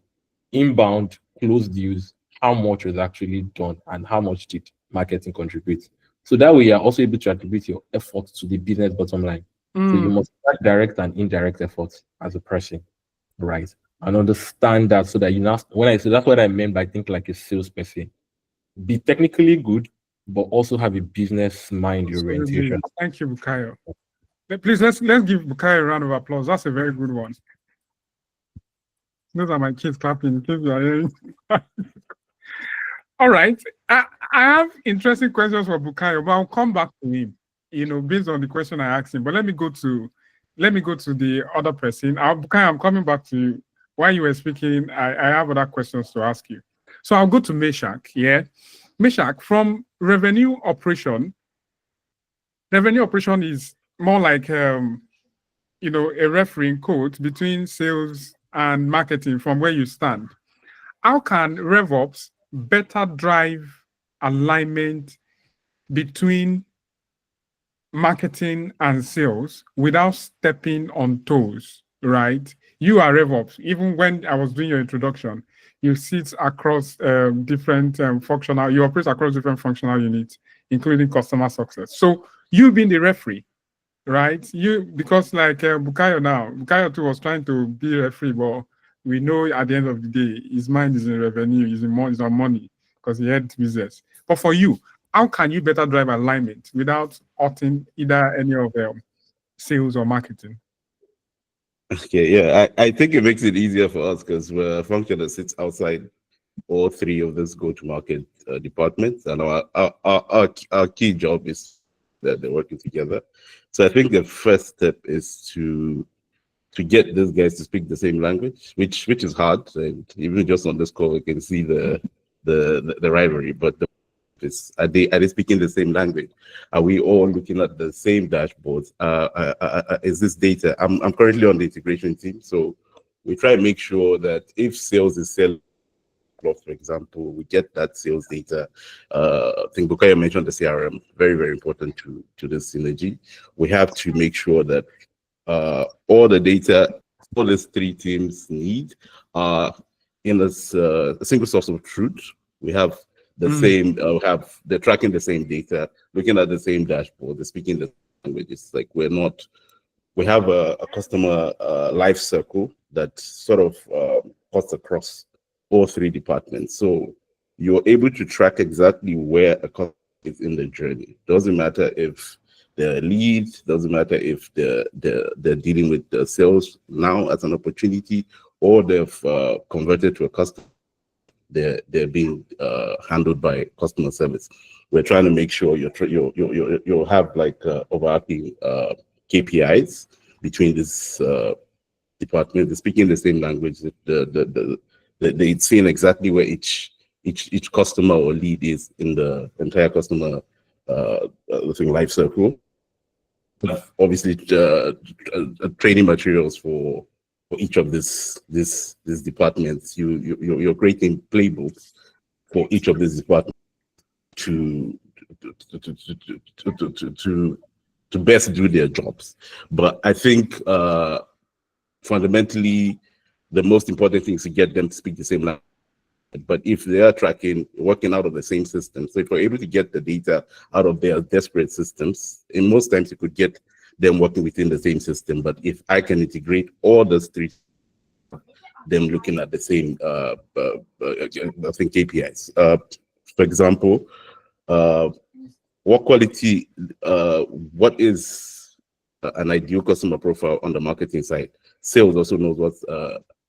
inbound closed deals, how much was actually done and how much did marketing contribute. So that way you're also able to attribute your efforts to the business bottom line. So you must track direct and indirect efforts as a person, right? And understand that so that when I say that's what I meant by think like a salesperson. Be technically good, but also have a business mind orientation. Thank you, Bukayo. Please let's give Bukayo a round of applause. That's a very good one. Those are my kids clapping. Kids are hearing. All right. I have interesting questions for Bukayo, but I'll come back to him, based on the question I asked him. But let me go to the other person. Bukayo, I'm coming back to you. While you were speaking, I have other questions to ask you. So I'll go to Meshach. Yeah. Meshach, from revenue operation is more like a refereeing code between sales and marketing from where you stand. How can RevOps better drive alignment between marketing and sales without stepping on toes, right? You are RevOps. Even when I was doing your introduction, you sit across different you operate across different functional units, including customer success. So you being the referee, right? Because like Bukayo too was trying to be a referee, but we know at the end of the day, his mind is in revenue, is on money because he had business. But for you, how can you better drive alignment without hurting either any of them, sales or marketing? Okay, yeah, I think it makes it easier for us because we're a function that sits outside all three of these go-to-market departments, and our key job is that they're working together. So I think the first step is to get these guys to speak the same language, which is hard. And even just on this call, we can see the rivalry. But are they speaking the same language? Are we all looking at the same dashboards? Is this data? I'm currently on the integration team, so we try and make sure that if sales is selling, for example, we get that sales data. I think Bukayo mentioned the CRM, very, very important to this synergy. We have to make sure that all the data all these three teams need in a single source of truth. We have the same, they're tracking the same data, looking at the same dashboard, they're speaking the language. It's like we have a customer life circle that sort of cuts across all three departments. So you're able to track exactly where a customer is in the journey. Doesn't matter if they're lead, doesn't matter if they're dealing with the sales now as an opportunity, or they've converted to a customer. they're being handled by customer service. We're trying to make sure you'll have like overlapping KPIs between this department. They're speaking the same language. They're seeing exactly where each customer or lead is in the entire customer life circle. Obviously, training materials for each of these departments. You're creating playbooks for each of these departments to best do their jobs. But I think fundamentally, the most important thing is to get them to speak the same language. But if they are working out of the same system, so if we're able to get the data out of their disparate systems, in most times you could get them working within the same system. But if I can integrate all those three, them looking at the same, I think KPIs. For example, what quality, what is an ideal customer profile on the marketing side? Sales also knows what's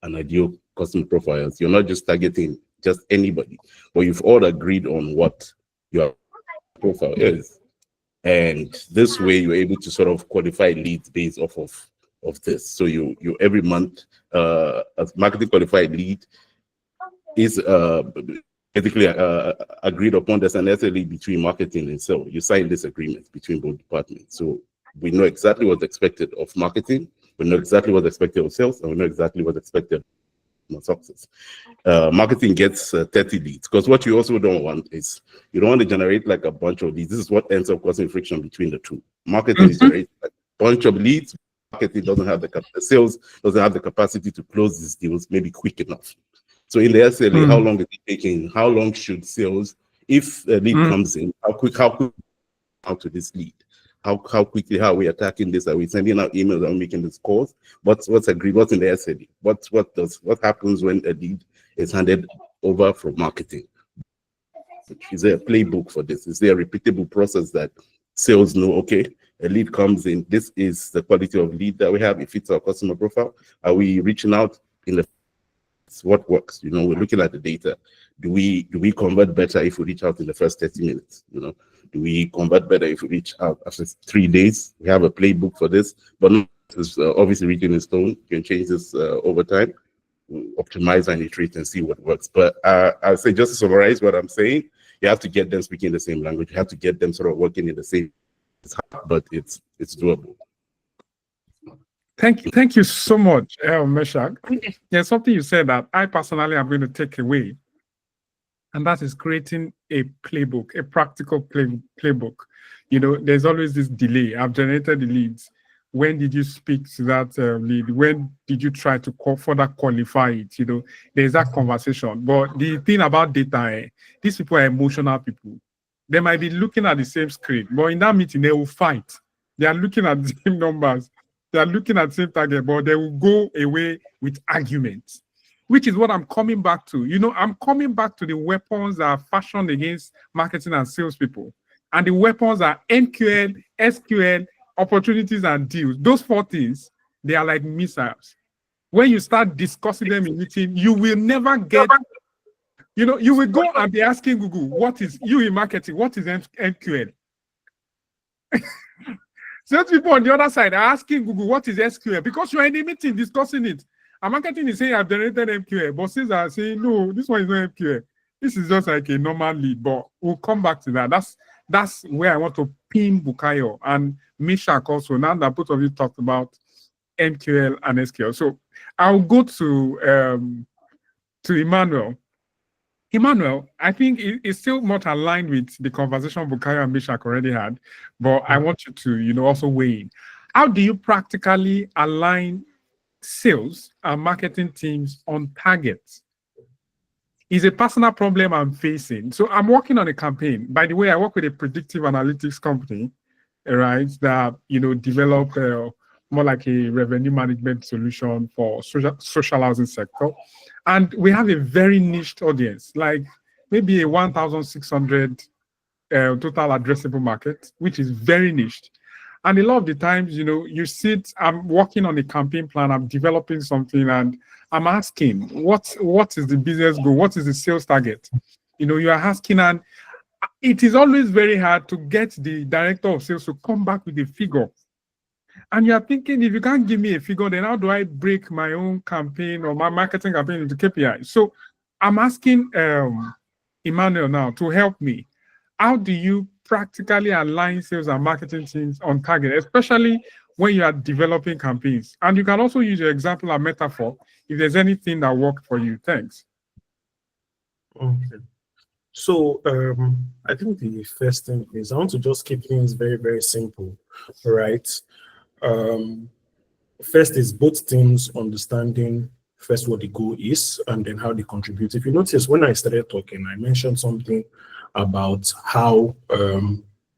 an ideal customer profile is. You're not just targeting just anybody, but you've all agreed on what your profile is. And this way you're able to sort of qualify leads based off of this. So you every month, a marketing qualified lead is basically agreed upon. There's an SLA between marketing and sales. You sign this agreement between both departments. So we know exactly what's expected of marketing, we know exactly what's expected of sales, and we know exactly what's expected of success. Marketing gets 30 leads, because what you also don't want is, you don't want to generate like a bunch of leads. This is what ends up causing friction between the two. Marketing is generating a bunch of leads. Marketing doesn't have the sales doesn't have the capacity to close these deals maybe quick enough. So in the SLA, how long is it taking? How long should sales, if a lead comes in, how quick out to this lead? How quickly, how are we attacking this? Are we sending out emails? Are we making these calls? What's agreed? What's in the SLA? What happens when a lead is handed over from marketing? Is there a playbook for this? Is there a repeatable process that sales know, okay, a lead comes in, this is the quality of lead that we have, it fits our customer profile? Are we reaching out in the what works? You know, we're looking at the data. Do we convert better if we reach out in the first 30 minutes? You know, do we convert better if we reach out after 3 days? We have a playbook for this, but it's obviously written in stone. You can change this over time, optimize and iterate and see what works. But I'll say, just to summarize what I'm saying, you have to get them speaking the same language. You have to get them sort of working in the same. It's hard, but it's doable. Thank you so much, Meshach. There's something you said that I personally am going to take away, and that is creating a playbook, a practical playbook. You know, there's always this delay. I've generated the leads. When did you speak to that lead? When did you try to further qualify it? You know, there's that conversation. But the thing about data, these people are emotional people. They might be looking at the same screen, but in that meeting, they will fight. They are looking at the same numbers. They are looking at the same target, but they will go away with arguments, which is what I'm coming back to. You know, I'm coming back to the weapons that are fashioned against marketing and salespeople. And the weapons are MQL, SQL, opportunities, and deals. Those 4 things, they are like missiles. When you start discussing them in meeting, you will never get, you know, you will go and be asking Google, what is, you in marketing, what is MQL? Sales people on the other side are asking Google, what is SQL? Because you are in the meeting discussing it. And marketing is saying, I've generated MQL. But sales are saying, no, this one is not MQL. This is just like a normal lead. But we'll come back to that. That's where I want to pin Bukayo and Meshach also, now that both of you talked about MQL and SQL. So I'll go to Immanuel. Immanuel, I think it's still not aligned with the conversation Bukayo and Meshach already had, but I want you to, you know, also weigh in. How do you practically align sales and marketing teams on targets? It's a personal problem I'm facing. So I'm working on a campaign. By the way, I work with a predictive analytics company, right, that, you know, develop more like a revenue management solution for social housing sector. And we have a very niched audience, like maybe a 1,600 total addressable market, which is very niched. And a lot of the times, you sit, I'm working on a campaign plan, I'm developing something, and I'm asking, what is the business goal? What is the sales target? You are asking, and it is always very hard to get the director of sales to come back with a figure. And you're thinking, if you can't give me a figure, then how do I break my own campaign or my marketing campaign into KPIs? So I'm asking Immanuel now to help me. How do you practically align sales and marketing teams on target, especially when you are developing campaigns? And you can also use your example and metaphor if there's anything that worked for you. Thanks. Okay. So I think the first thing is I want to just keep things very, very simple, right? First is both teams understanding first what the goal is and then how they contribute. If you notice, when I started talking, I mentioned something about how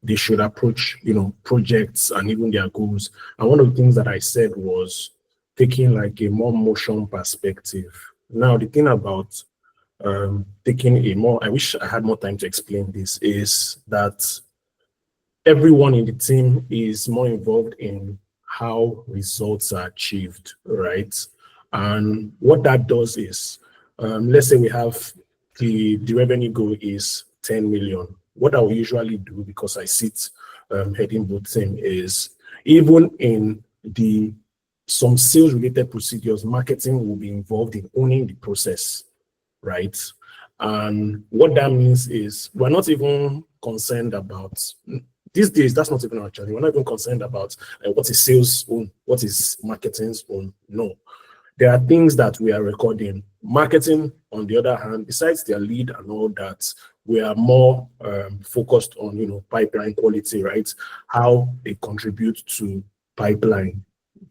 they should approach, projects and even their goals. And one of the things that I said was taking like a more motion perspective. Now, the thing about taking a more, I wish I had more time to explain this, is that everyone in the team is more involved in how results are achieved, right? And what that does is, let's say we have the revenue goal is 10 million. What I will usually do, because I sit heading both team, is even in some sales related procedures, marketing will be involved in owning the process, right? And what that means is we're not even concerned about these days. That's not even our challenge. We're not even concerned about what is sales own, what is marketing's own. No, there are things that we are recording. Marketing, on the other hand, besides their lead and all that, we are more focused on pipeline quality, right? How they contribute to pipeline.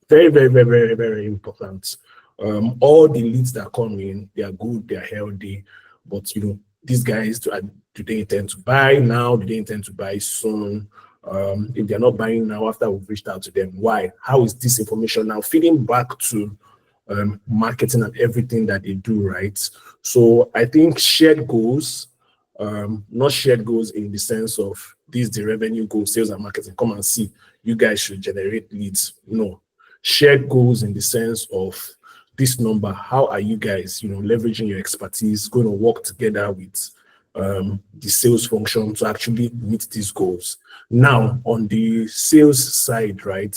Very, very, very, very, very important. All the leads that come in, they are good, they are healthy, but these guys, do they intend to buy now? Do they intend to buy soon? If they're not buying now after we've reached out to them, why? How is this information now feeding back to marketing and everything that they do, right? So I think shared goals, not shared goals in the sense of the revenue goals, sales and marketing, come and see, you guys should generate leads. No, shared goals in the sense of this number, how are you guys, leveraging your expertise, going to work together with the sales function to actually meet these goals. Now, on the sales side, right,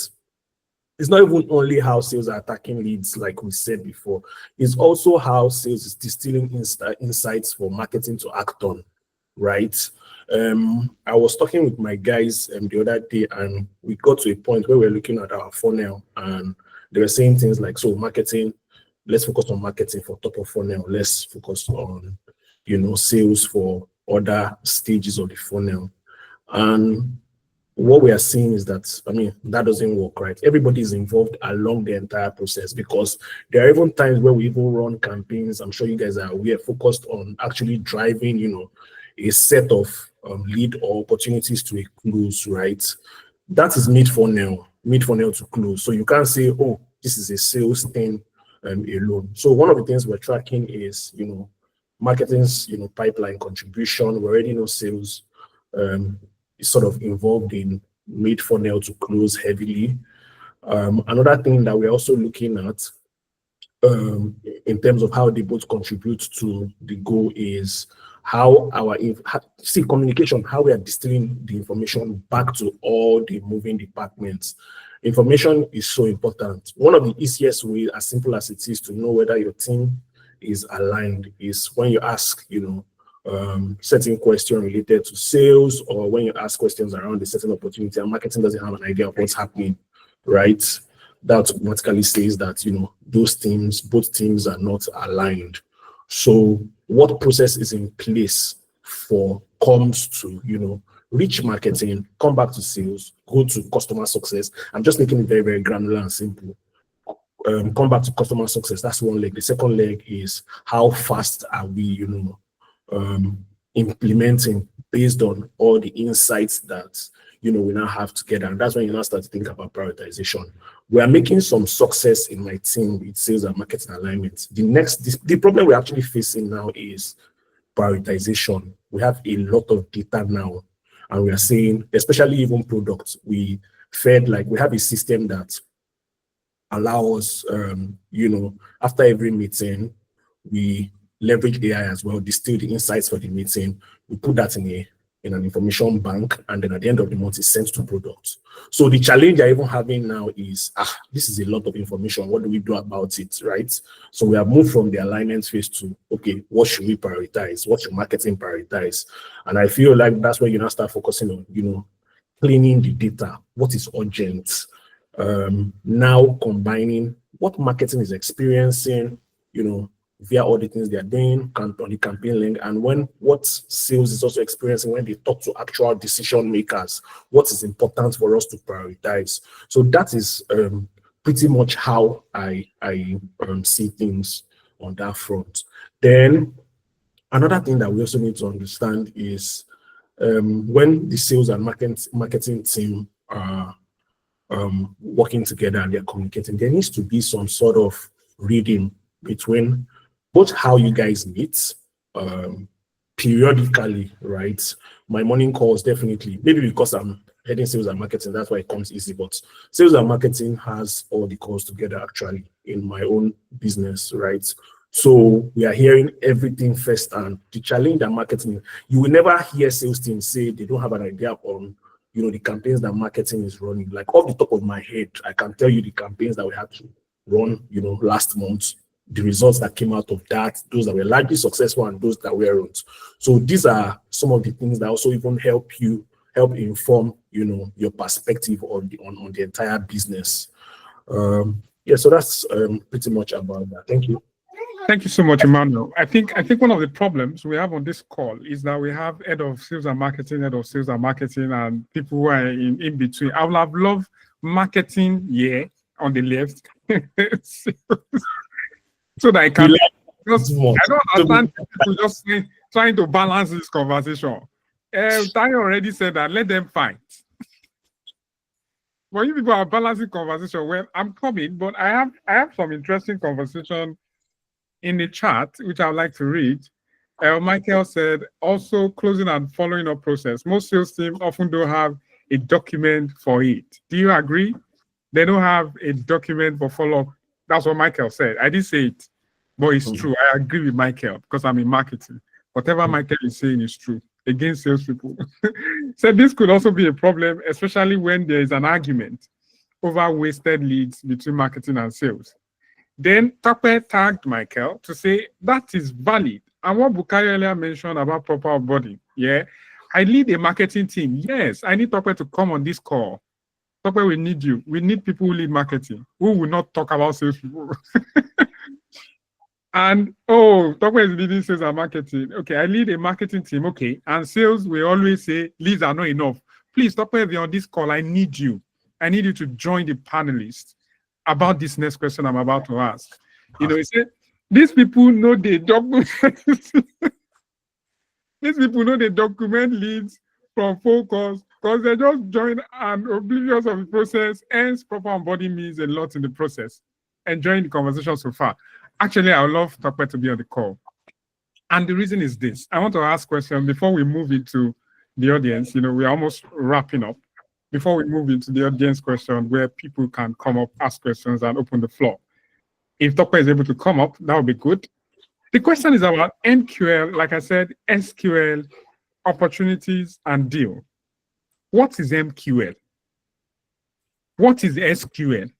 it's not even only how sales are attacking leads, like we said before, it's also how sales is distilling insights for marketing to act on, right? I was talking with my guys the other day, and we got to a point where we're looking at our funnel, and they were saying things like, so marketing, let's focus on marketing for top of funnel. Let's focus on, sales for other stages of the funnel. And what we are seeing is that, that doesn't work, right? Everybody is involved along the entire process, because there are even times where we even run campaigns. I'm sure you guys are aware, focused on actually driving, a set of lead or opportunities to a close, right? That is mid-funnel to close. So you can't say, oh, this is a sales thing alone. So one of the things we're tracking is, marketing's, pipeline contribution. We already know sales is sort of involved in mid-funnel to close heavily. Another thing that we're also looking at in terms of how they both contribute to the goal is how communication, how we are distilling the information back to all the moving departments. Information is so important. One of the easiest ways, as simple as it is, to know whether your team is aligned is when you ask, certain questions related to sales, or when you ask questions around a certain opportunity and marketing doesn't have an idea of what's happening, right? That automatically says that, both teams are not aligned. So what process is in place for comms to, reach marketing, come back to sales, go to customer success? I'm just making it very, very granular and simple. Come back to customer success. That's one leg. The second leg is how fast are we, implementing based on all the insights that, we now have together. And that's when you now start to think about prioritization. We are making some success in my team with sales and marketing alignment. The problem we're actually facing now is prioritization. We have a lot of data now, and we are saying, especially even products, we fed, like we have a system that allows, after every meeting, we leverage AI as well, distill the insights for the meeting. We put that in an information bank, and then at the end of the month, it's sent to product. So the challenge I'm even having now is, this is a lot of information. What do we do about it, right? So we have moved from the alignment phase to, okay, what should we prioritize? What should marketing prioritize? And I feel like that's where you now start focusing on, cleaning the data. What is urgent? Now combining what marketing is experiencing, via all the things they are doing on the campaign link, and what sales is also experiencing when they talk to actual decision makers, what is important for us to prioritize. So that is pretty much how I see things on that front. Then another thing that we also need to understand is when the sales and marketing team are working together and they're communicating, there needs to be some sort of reading between both how you guys meet periodically, right? My morning calls, definitely, maybe because I'm heading sales and marketing, that's why it comes easy, but sales and marketing has all the calls together actually in my own business, right? So we are hearing everything first, and the challenge that marketing, you will never hear sales teams say they don't have an idea on the campaigns that marketing is running. Like off the top of my head, I can tell you the campaigns that we had to run, last month, the results that came out of that, those that were largely successful and those that weren't. So these are some of the things that also even help inform, your perspective on the entire business. So that's pretty much about that. Thank you. Thank you so much, Immanuel. I think one of the problems we have on this call is that we have head of sales and marketing, and people who are in between. I would have loved marketing on the left. So that I can. I don't understand people just trying to balance this conversation. Tayo already said that, let them fight. But you people are balancing conversation. Well, I'm coming, but I have some interesting conversation in the chat, which I would like to read. Michael said, also closing and following up process. Most sales teams often don't have a document for it. Do you agree? They don't have a document for follow-up. That's what Michael said. I didn't say it, but it's true. I agree with Michael because I'm in marketing. Whatever Michael is saying is true against salespeople. So this could also be a problem, especially when there is an argument over wasted leads between marketing and sales. Then Tope tagged Michael to say that is valid. And what Bukayo earlier mentioned about proper onboarding, I lead a marketing team. Yes, I need Tope to come on this call. Tope, we need you. We need people who lead marketing, who will not talk about sales people. And Tope is leading sales and marketing. Okay, I lead a marketing team. Okay, and sales, we always say leads are not enough. Please, Tope, if you're on this call, I need you. I need you to join the panelists about this next question I'm about to ask. He said, these people know they document. These people know they document leads from phone calls because they just join and oblivious of the process. Hence, proper onboarding means a lot in the process. Enjoying the conversation so far. Actually, I would love Tope to be on the call. And the reason is this. I want to ask questions before we move into the audience. We're almost wrapping up. Before we move into the audience question where people can come up, ask questions, and open the floor. If Tope is able to come up, that would be good. The question is about MQL, like I said, SQL, opportunities, and deal. What is MQL? What is SQL?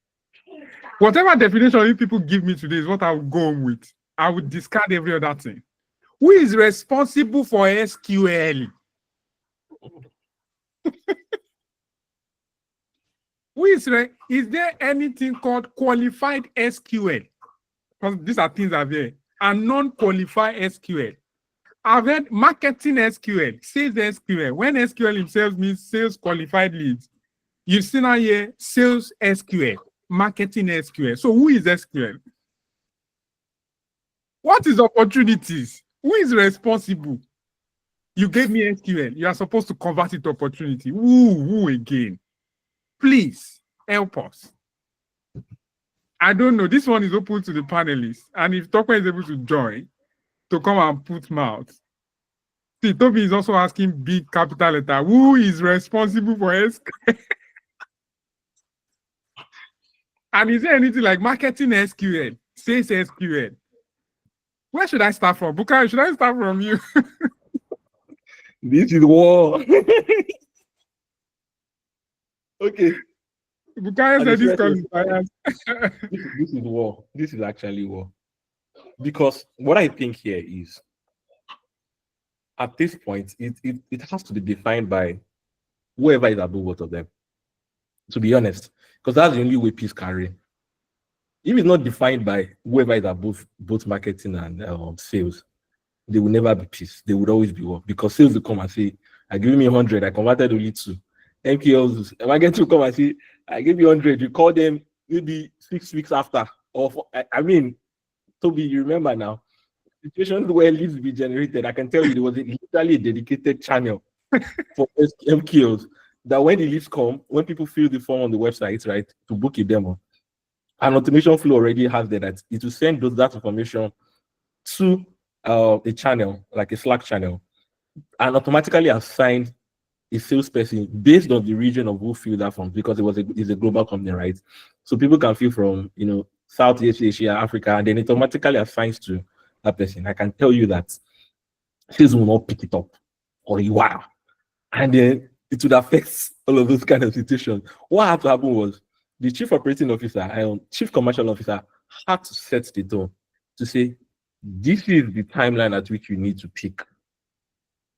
Whatever definition you people give me today is what I will go on with. I would discard every other thing. Who is responsible for SQL? Is there anything called qualified SQL? Because these are things I've heard. And non-qualified SQL. I've heard marketing SQL, sales SQL. When SQL himself means sales qualified leads, you've seen here sales SQL, marketing SQL. So who is SQL? What is opportunities? Who is responsible? You gave me SQL. You are supposed to convert it to opportunity. Who again? Please help us. I don't know. This one is open to the panelists. And if Tope is able to join, to come and put mouth. See, Tobi is also asking big capital letter. Who is responsible for SQL? And is there anything like marketing SQL, sales SQL? Where should I start from? Bukayo, should I start from you? This is war. Okay. Bukayo said this call is biased. This is war. This is actually war. Because what I think here is, at this point, it has to be defined by whoever is above both of them. To be honest, because that's the only way peace can reign. If it's not defined by whoever is above both marketing and sales, they will never be peace. They would always be war. Because sales will come and say, I give me 100, I converted only 2. MQLs, marketing will come and say, I give you 100, you call them maybe 6 weeks after. I mean, Tobi, you remember now, situations where leads be generated, I can tell you there was literally a dedicated channel for MQLs that when the leads come, when people fill the form on the website, right, to book a demo, an automation flow already has that it will send that information to a channel, like a Slack channel, and automatically assign a salesperson based on the region of who filled that form, because it's a global company, right? So people can fill from, Southeast Asia, Africa, and then it automatically assigns to that person. I can tell you that sales will not pick it up for a while. And then it would affect all of those kind of situations. What had to happen was the chief operating officer and chief commercial officer had to set the tone to say, this is the timeline at which you need to pick,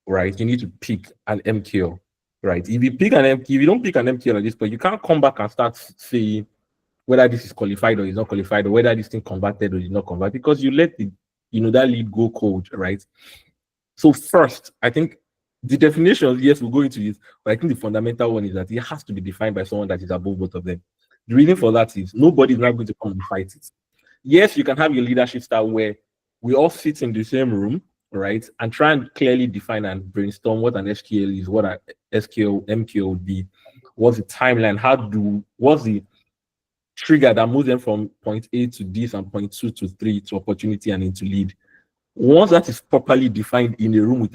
right? You need to pick an MQL, right? If you don't pick an MQL at this point, you can't come back and start saying whether this is qualified or is not qualified, or whether this thing converted or is not converted, because you let that lead go cold, right? So first, I think the definition, yes, we'll go into it, but I think the fundamental one is that it has to be defined by someone that is above both of them. The reason for that is nobody's not going to come and fight it. Yes, you can have your leadership style where we all sit in the same room, right, and try and clearly define and brainstorm what an SQL is, what an MQL would be, what's the timeline, what's the trigger that moves them from point A to this and point 2 to 3 to opportunity and into lead. Once that is properly defined in a room with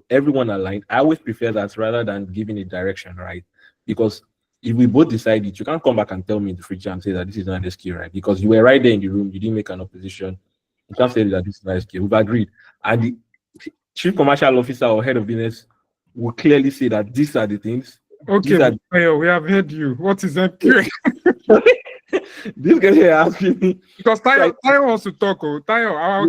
everyone aligned, I always prefer that rather than giving a direction, right? Because if we both decide it, you can't come back and tell me in the future and say that this is not an SQ, right? Because you were right there in the room, you didn't make an opposition. You can't say that this is not SQ. We've agreed. And the chief commercial officer or head of business will clearly say that these are the things. Okay, we have heard you. What is MQ? This guy here asking me. Because Tayo wants to talk. Tayo,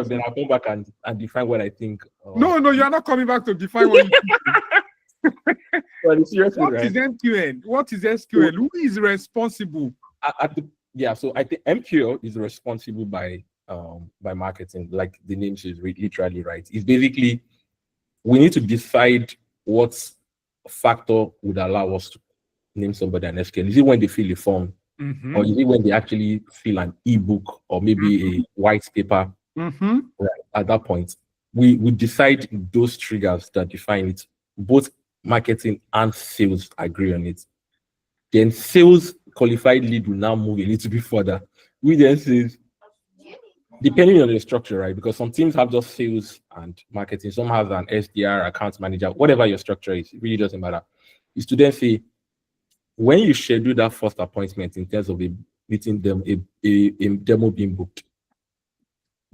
then I'll come back and define what I think. No, you are not coming back to define what you think. But seriously, what is MQL? What is SQL? Who is responsible? So I think MQL is responsible by marketing, like the name says, literally, right? It's basically, we need to decide what factor would allow us to name somebody an SQL. Is it when they fill a form? Mm-hmm. Or is it when they actually fill an ebook or maybe a white paper? Mm-hmm. Right, at that point, we decide those triggers that define it. Both marketing and sales agree on it. Then sales qualified lead will now move a little bit further. We then say, depending on the structure, right? Because some teams have just sales and marketing, some have an SDR, account manager, whatever your structure is, it really doesn't matter. Is to then say, when you schedule that first appointment in terms of meeting them, a demo being booked,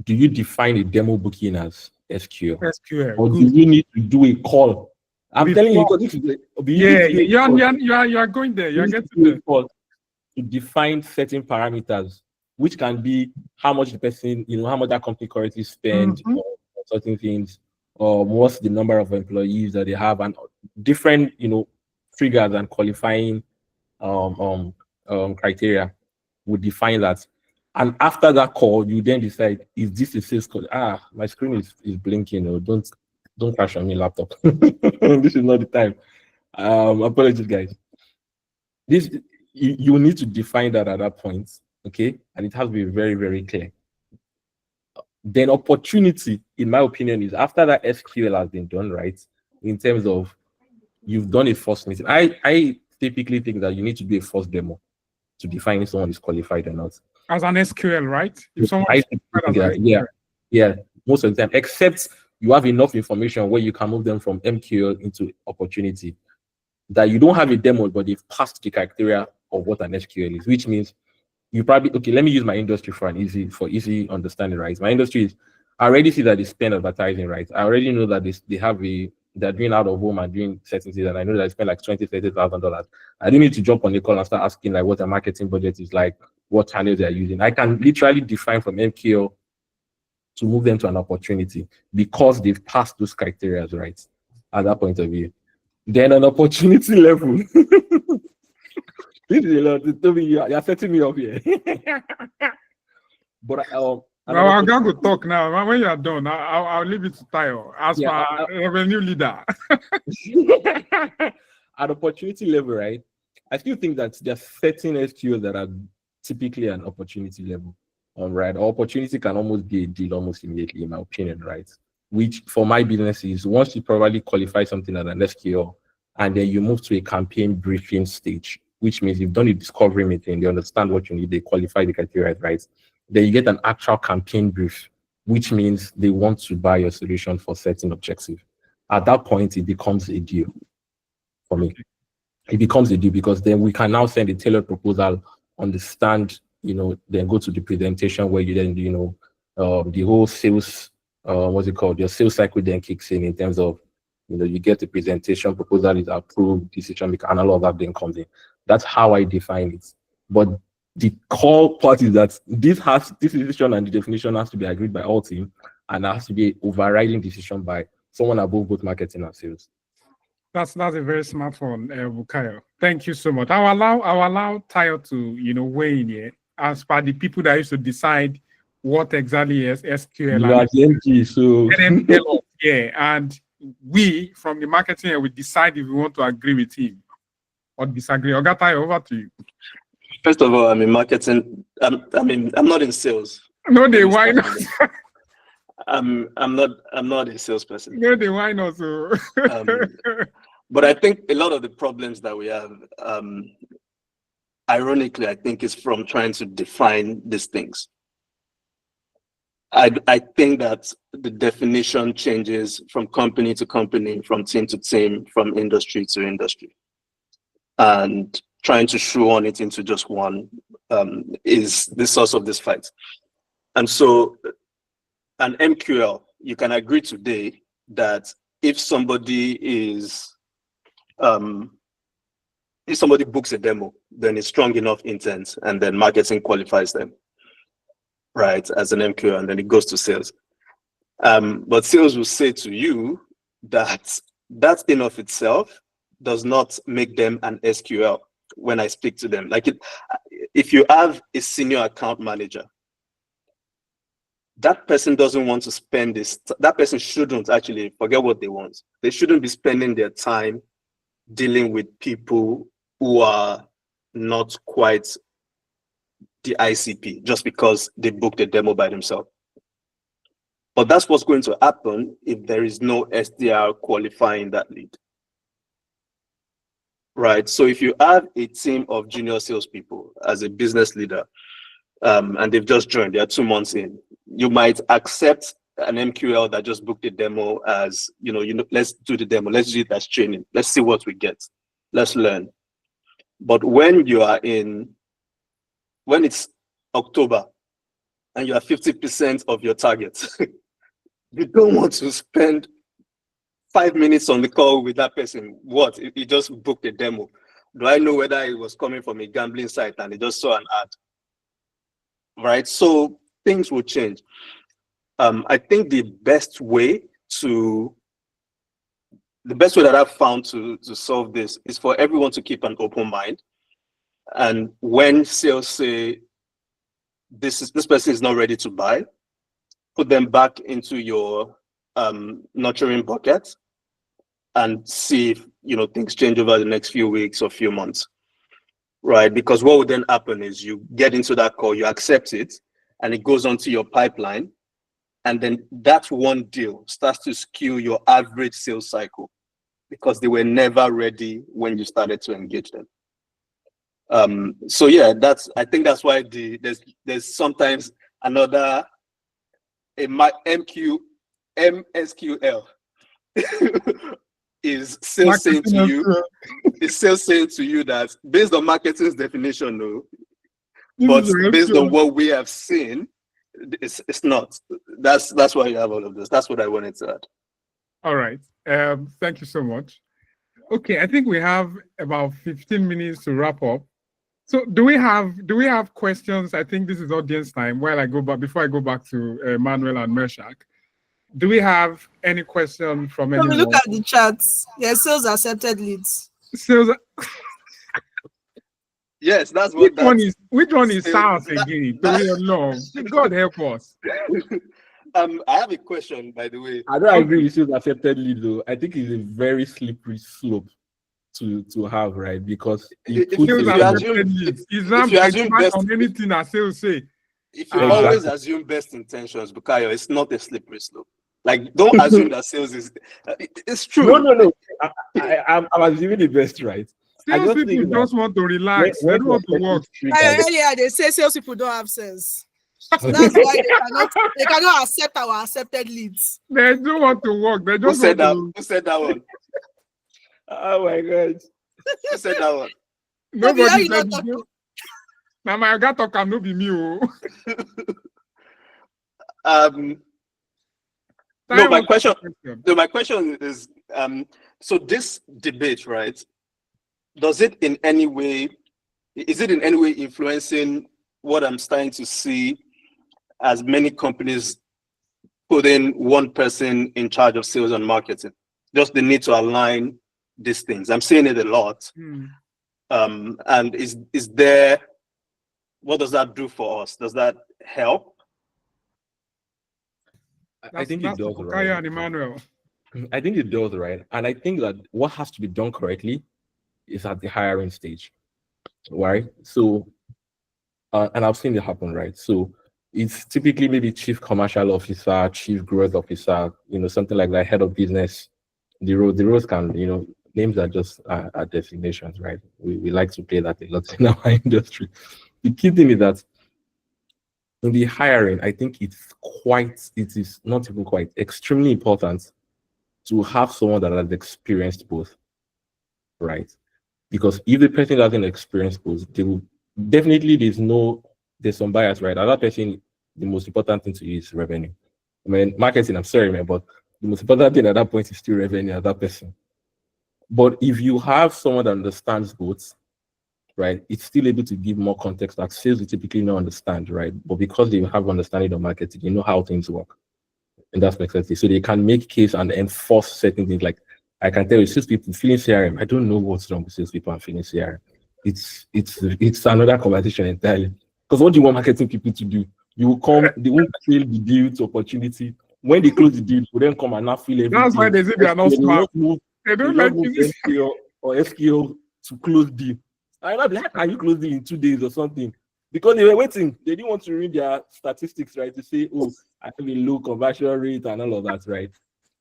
do you define a demo booking as SQL? SQL. Or do you need to do a call? I'm telling you, because you are going there. You are getting there. To define certain parameters, which can be how much the person, how much that company currently spend on certain things, or what's the number of employees that they have, and different, triggers and qualifying criteria would define that. And after that call, you then decide, is this a sales call? My screen is blinking. Don't crash on me, laptop. This is not the time. Apologies, guys. This you need to define that at that point, okay? And it has to be very, very clear. Then opportunity, in my opinion, is after that SQL has been done, right? In terms of you've done a first meeting. I typically think that you need to do a first demo to define if someone is qualified or not. As an SQL, right? If someone yeah, most of the time, except you have enough information where you can move them from MQL into opportunity, that you don't have a demo, but they've passed the criteria of what an SQL is, which means you probably, okay, let me use my industry for easy understanding, right? My industry is, I already see that they spend advertising, right? I already know that they're doing out of home and doing certain things, and I know that they spend like $20,000-$30,000. I don't need to jump on the call and start asking like what their marketing budget is like, what channels they're using. I can literally define from MQL to move them to an opportunity because they've passed those criteria, right? At that point of view. Then an opportunity level. This is a lot. Tobi, you're setting me up here. But well, I'm going to talk now. When you're done, I'll leave it to Tayo as my revenue leader. At opportunity level, right? I still think that there are certain SQLs that are typically an opportunity level. Right? Or opportunity can almost be a deal almost immediately, in my opinion, right? Which for my business is once you probably qualify something as an SQL, and then you move to a campaign briefing stage, which means you've done a discovery meeting, they understand what you need, they qualify the criteria, right? Then you get an actual campaign brief, which means they want to buy your solution for certain objective. At that point, it becomes a deal for me. It becomes a deal because then we can now send a tailored proposal, understand, then go to the presentation where you then, the whole sales, what's it called? Your sales cycle then kicks in terms of, you get the presentation, proposal is approved, decision maker, and all of that then comes in. That's how I define it. But the core part is that this decision and the definition has to be agreed by all teams, and there has to be an overriding decision by someone above both marketing and sales. That's a very smart one, Bukayo. Thank you so much. I'll allow Tayo to weigh in here as per the people that used to decide what exactly is SQL and yeah, and we from the marketing we decide if we want to agree with him or disagree. Oga Tayo, over to you. First of all, I'm in marketing. I'm not in sales. No, why not? I'm not a salesperson. No, why not? So. But I think a lot of the problems that we have, ironically, I think is from trying to define these things. I think that the definition changes from company to company, from team to team, from industry to industry. And trying to shoehorn it into just one is the source of this fight. And so an MQL, you can agree today that if somebody books a demo, then it's strong enough intent, and then marketing qualifies them, right, as an MQL, and then it goes to sales. But sales will say to you that that in of itself does not make them an SQL when I speak to them. Like if you have a senior account manager, that person doesn't want to spend this, that person shouldn't actually forget what they want. They shouldn't be spending their time dealing with people who are not quite the ICP just because they booked a demo by themselves. But that's what's going to happen if there is no SDR qualifying that lead. Right, so if you have a team of junior salespeople as a business leader, and they've just joined, they're 2 months in, you might accept an MQL that just booked a demo as, let's do the demo, let's do it as training, let's see what we get, let's learn. But when it's October and you are 50% of your target, you don't want to spend 5 minutes on the call with that person. What? He just booked a demo. Do I know whether it was coming from a gambling site and he just saw an ad? Right? So things will change. I think the best way that I've found to solve this is for everyone to keep an open mind. And when sales say this person is not ready to buy, put them back into your nurturing bucket and see if things change over the next few weeks or few months, right? Because what would then happen is you get into that call, you accept it, and it goes onto your pipeline, and then that one deal starts to skew your average sales cycle because they were never ready when you started to engage them. So yeah, I think that's why there's sometimes another MSQL is sales saying to you, is sales saying to you that based on marketing's definition, no, but based on what we have seen, it's not. That's why you have all of this. That's what I wanted to add. All right. Thank you so much. Okay, I think we have about 15 minutes to wrap up. So do we have questions? I think this is audience time. While I go back, before I go back to Emmanuel and Meshach, do we have any question from anyone? Look at the chats. Yeah, sales accepted leads. Sales. Yes, that's what. Which one is SaaS again? No, God help us. I have a question, by the way. I don't agree with sales accepted lead though. I think it's a very slippery slope to have, right? Because if you assume best on anything that sales say. If you always assume best intentions, Bukayo, it's not a slippery slope. Like, don't assume that sales is. It's true. No. I'm assuming the best, right? Sales people just want to relax. They don't want to work. Earlier, they say sales people don't have sense. So that's why they cannot accept our accepted leads. They don't want to work. They just Who said that one? Oh my God. Who said that one? Nobody said it. Now my gato can no be me. No, my question is so this debate, right? Is it in any way influencing what I'm starting to see as many companies putting one person in charge of sales and marketing? Just the need to align these things. I'm seeing it a lot. And is there, what does that do for us? Does that help? I think it does, right? Bukayo and Immanuel. I think it does, right? And I think that what has to be done correctly is at the hiring stage, right? So, and I've seen it happen, right? So it's typically maybe chief commercial officer, chief growth officer, something like that, head of business. The roles can, names are just are designations, right? We like to play that a lot in our industry. The key thing is that in the hiring, I think it is not even quite extremely important to have someone that has experienced both, right? Because if the person doesn't experience both, they will definitely there's some bias, right? Another person, the most important thing to you is revenue. I mean, marketing, I'm sorry, man, but the most important thing at that point is still revenue at that person. But if you have someone that understands both, right, it's still able to give more context that sales will typically not understand, right? But because they have understanding of marketing, they know how things work. And that's perspective. So they can make case and enforce certain things. Like I can tell you, salespeople feeling CRM. I don't know what's wrong with salespeople and feeling CRM. It's another conversation entirely. Because what do you want marketing people to do? You will come, they won't fill the deal to opportunity. When they close the deal, they will then come and not fill everything. That's why they say they are not smart. They don't like SQL or SQL to close deal. I'm not like, how can you close it in 2 days or something? Because they were waiting. They didn't want to read their statistics, right? To say, oh, I have a low conversion rate and all of that, right?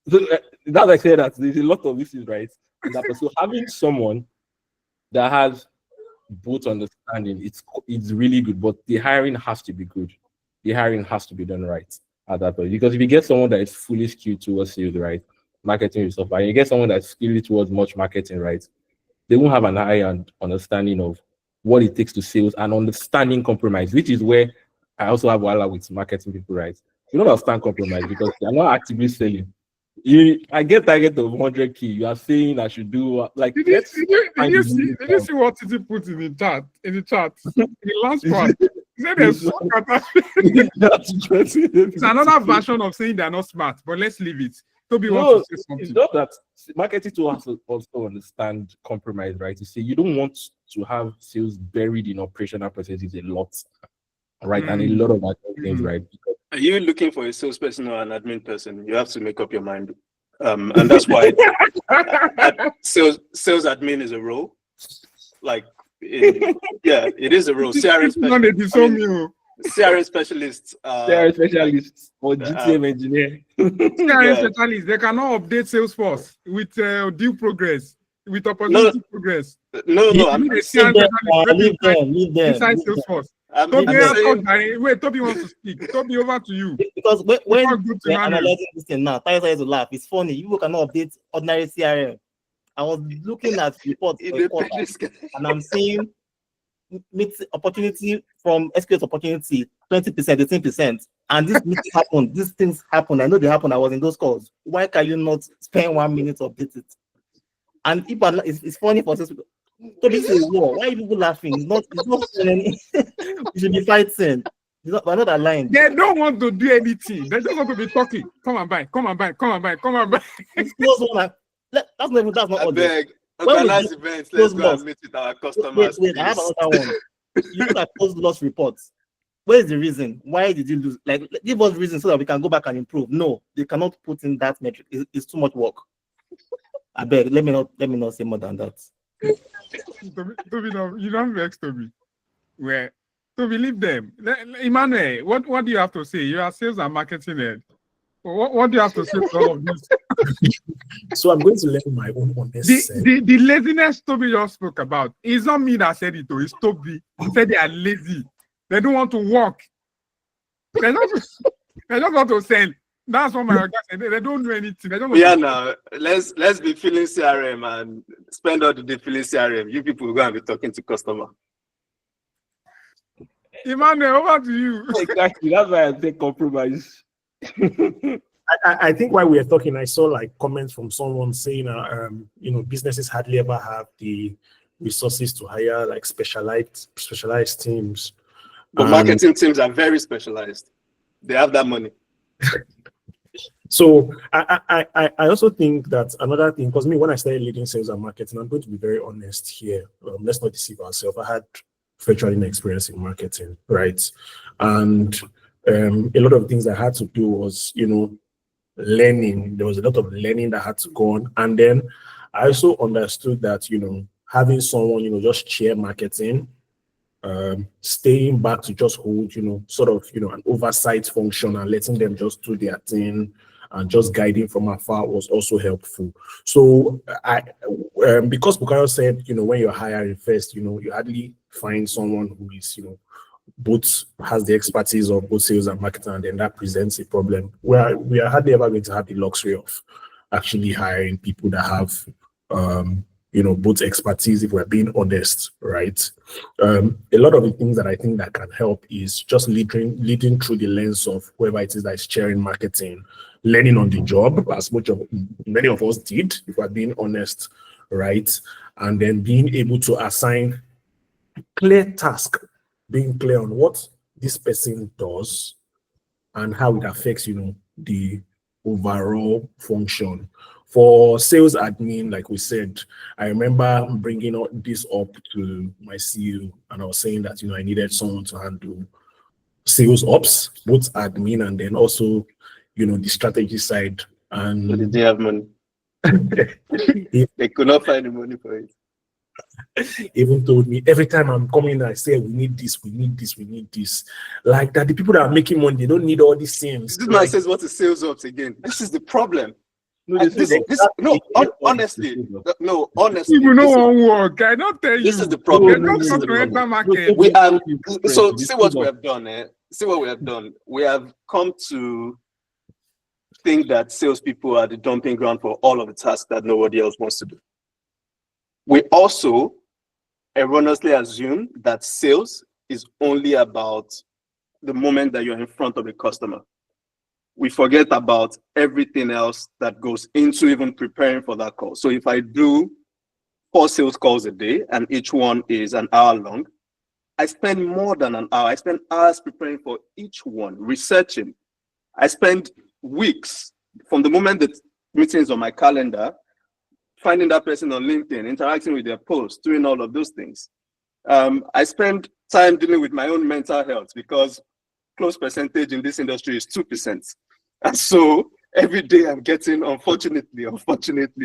So that's I said that there's a lot of issues, right? So having someone that has both understanding, it's really good, but the hiring has to be good. The hiring has to be done right at that point. Because if you get someone that is fully skewed towards sales, right, marketing and stuff, and you get someone that's skewed towards much marketing, right, they won't have an high understanding of what it takes to sales and understanding compromise, which is where I also have wahala with marketing people, right? You don't understand compromise because they're not actively selling. I get target of 100K. You are saying I should do like. Did you see what Titi put in the chat? In the last part, he said there's it's another version of saying they're not smart, but let's leave it. Tobi wants to say something. It's not that marketing too has to also understand compromise, right? You see, you don't want to have sales buried in operational processes a lot, right? And a lot of other things, right? Because are you looking for a salesperson or an admin person? You have to make up your mind. And that's why sales admin is a role. Like, it is a role. CRM specialists. CRM specialists or GTM engineer. CRM specialists, they cannot update Salesforce with due progress, with opportunity progress. No, I'm leave them. Inside Salesforce. Tobi wants to speak. Tobi, over to you. Because when we're analyzing this thing now, Tyler to laugh. It's funny. You cannot update ordinary CRM. I was looking at reports for a quarter, and I'm seeing meet opportunity from SQL opportunity 20%, 18%, and this meeting happened. These things happen. I know they happen. I was in those calls. Why can you not spend 1 minute to update it? And people, it's funny for this. Tobi say war. Why are people laughing? It's not any. We should be fighting. We're not aligned. They don't want to do anything. They just want to be talking. Come and buy. Come and buy. Come and buy. Come and buy. It's close one. That's not I all. beg. Organize events. Let's go and meet with our customers. Wait, I have another one. You look at post loss reports. Where is the reason? Why did you lose? Like, give us reason so that we can go back and improve. No, they cannot put in that metric. It's too much work. I beg. Let me not say more than that. Tobi, no, you don't vex Tobi. Where Tobi, leave them. Immanuel, what do you have to say? You are sales and marketing head. What do you have to say to all of this? So I'm going to learn my own honest. The laziness Tobi just spoke about. It's not me that said it, though. It's Tobi. He said they are lazy. They don't want to work. They just want to sell. That's what my guy said. They don't do anything. They don't now let's be filling CRM and spend all the day filling CRM. You people are going to be talking to customer. Immanuel, over to you. Exactly. That's why I take compromise. I think while we are talking, I saw like comments from someone saying, businesses hardly ever have the resources to hire like specialized teams. But marketing teams are very specialized. They have that money. So I also think that another thing, because when I started leading sales and marketing, I'm going to be very honest here. Let's not deceive ourselves. I had virtually experience in marketing, right? And a lot of things I had to do was, learning. There was a lot of learning that had to go on. And then I also understood that, having someone, just chair marketing, staying back to just hold, an oversight function and letting them just do their thing and just guiding from afar was also helpful. So because Bukayo said, when you're hiring first, you hardly find someone who is, both has the expertise of both sales and marketing, and then that presents a problem where we are hardly ever going to have the luxury of actually hiring people that have, both expertise, if we're being honest, right? A lot of the things that I think that can help is just leading through the lens of whoever it is that is chairing marketing, learning on the job, as many of us did, if we're being honest, right? And then being able to assign clear task, being clear on what this person does and how it affects, the overall function. For sales admin, like we said, I remember bringing this up to my CEO, and I was saying that, I needed someone to handle sales ops, both admin and then also, the strategy side. And did they have money? They could not find the money for it. Even told me every time I'm coming, I say, we need this. Like that, the people that are making money, they don't need all these things. This man says, what is sales ops again? This is the problem. Honestly. You know one work. I don't tell you. This is the problem. We have so see what we have done. See what we have done. We have come to think that salespeople are the dumping ground for all of the tasks that nobody else wants to do. We also erroneously assume that sales is only about the moment that you're in front of a customer. We forget about everything else that goes into even preparing for that call. So if I do 4 sales calls a day and each one is an hour long, I spend more than an hour. I spend hours preparing for each one, researching. I spend weeks from the moment that meeting is on my calendar, finding that person on LinkedIn, interacting with their posts, doing all of those things. I spend time dealing with my own mental health because close percentage in this industry is 2%. And so every day I'm getting, unfortunately,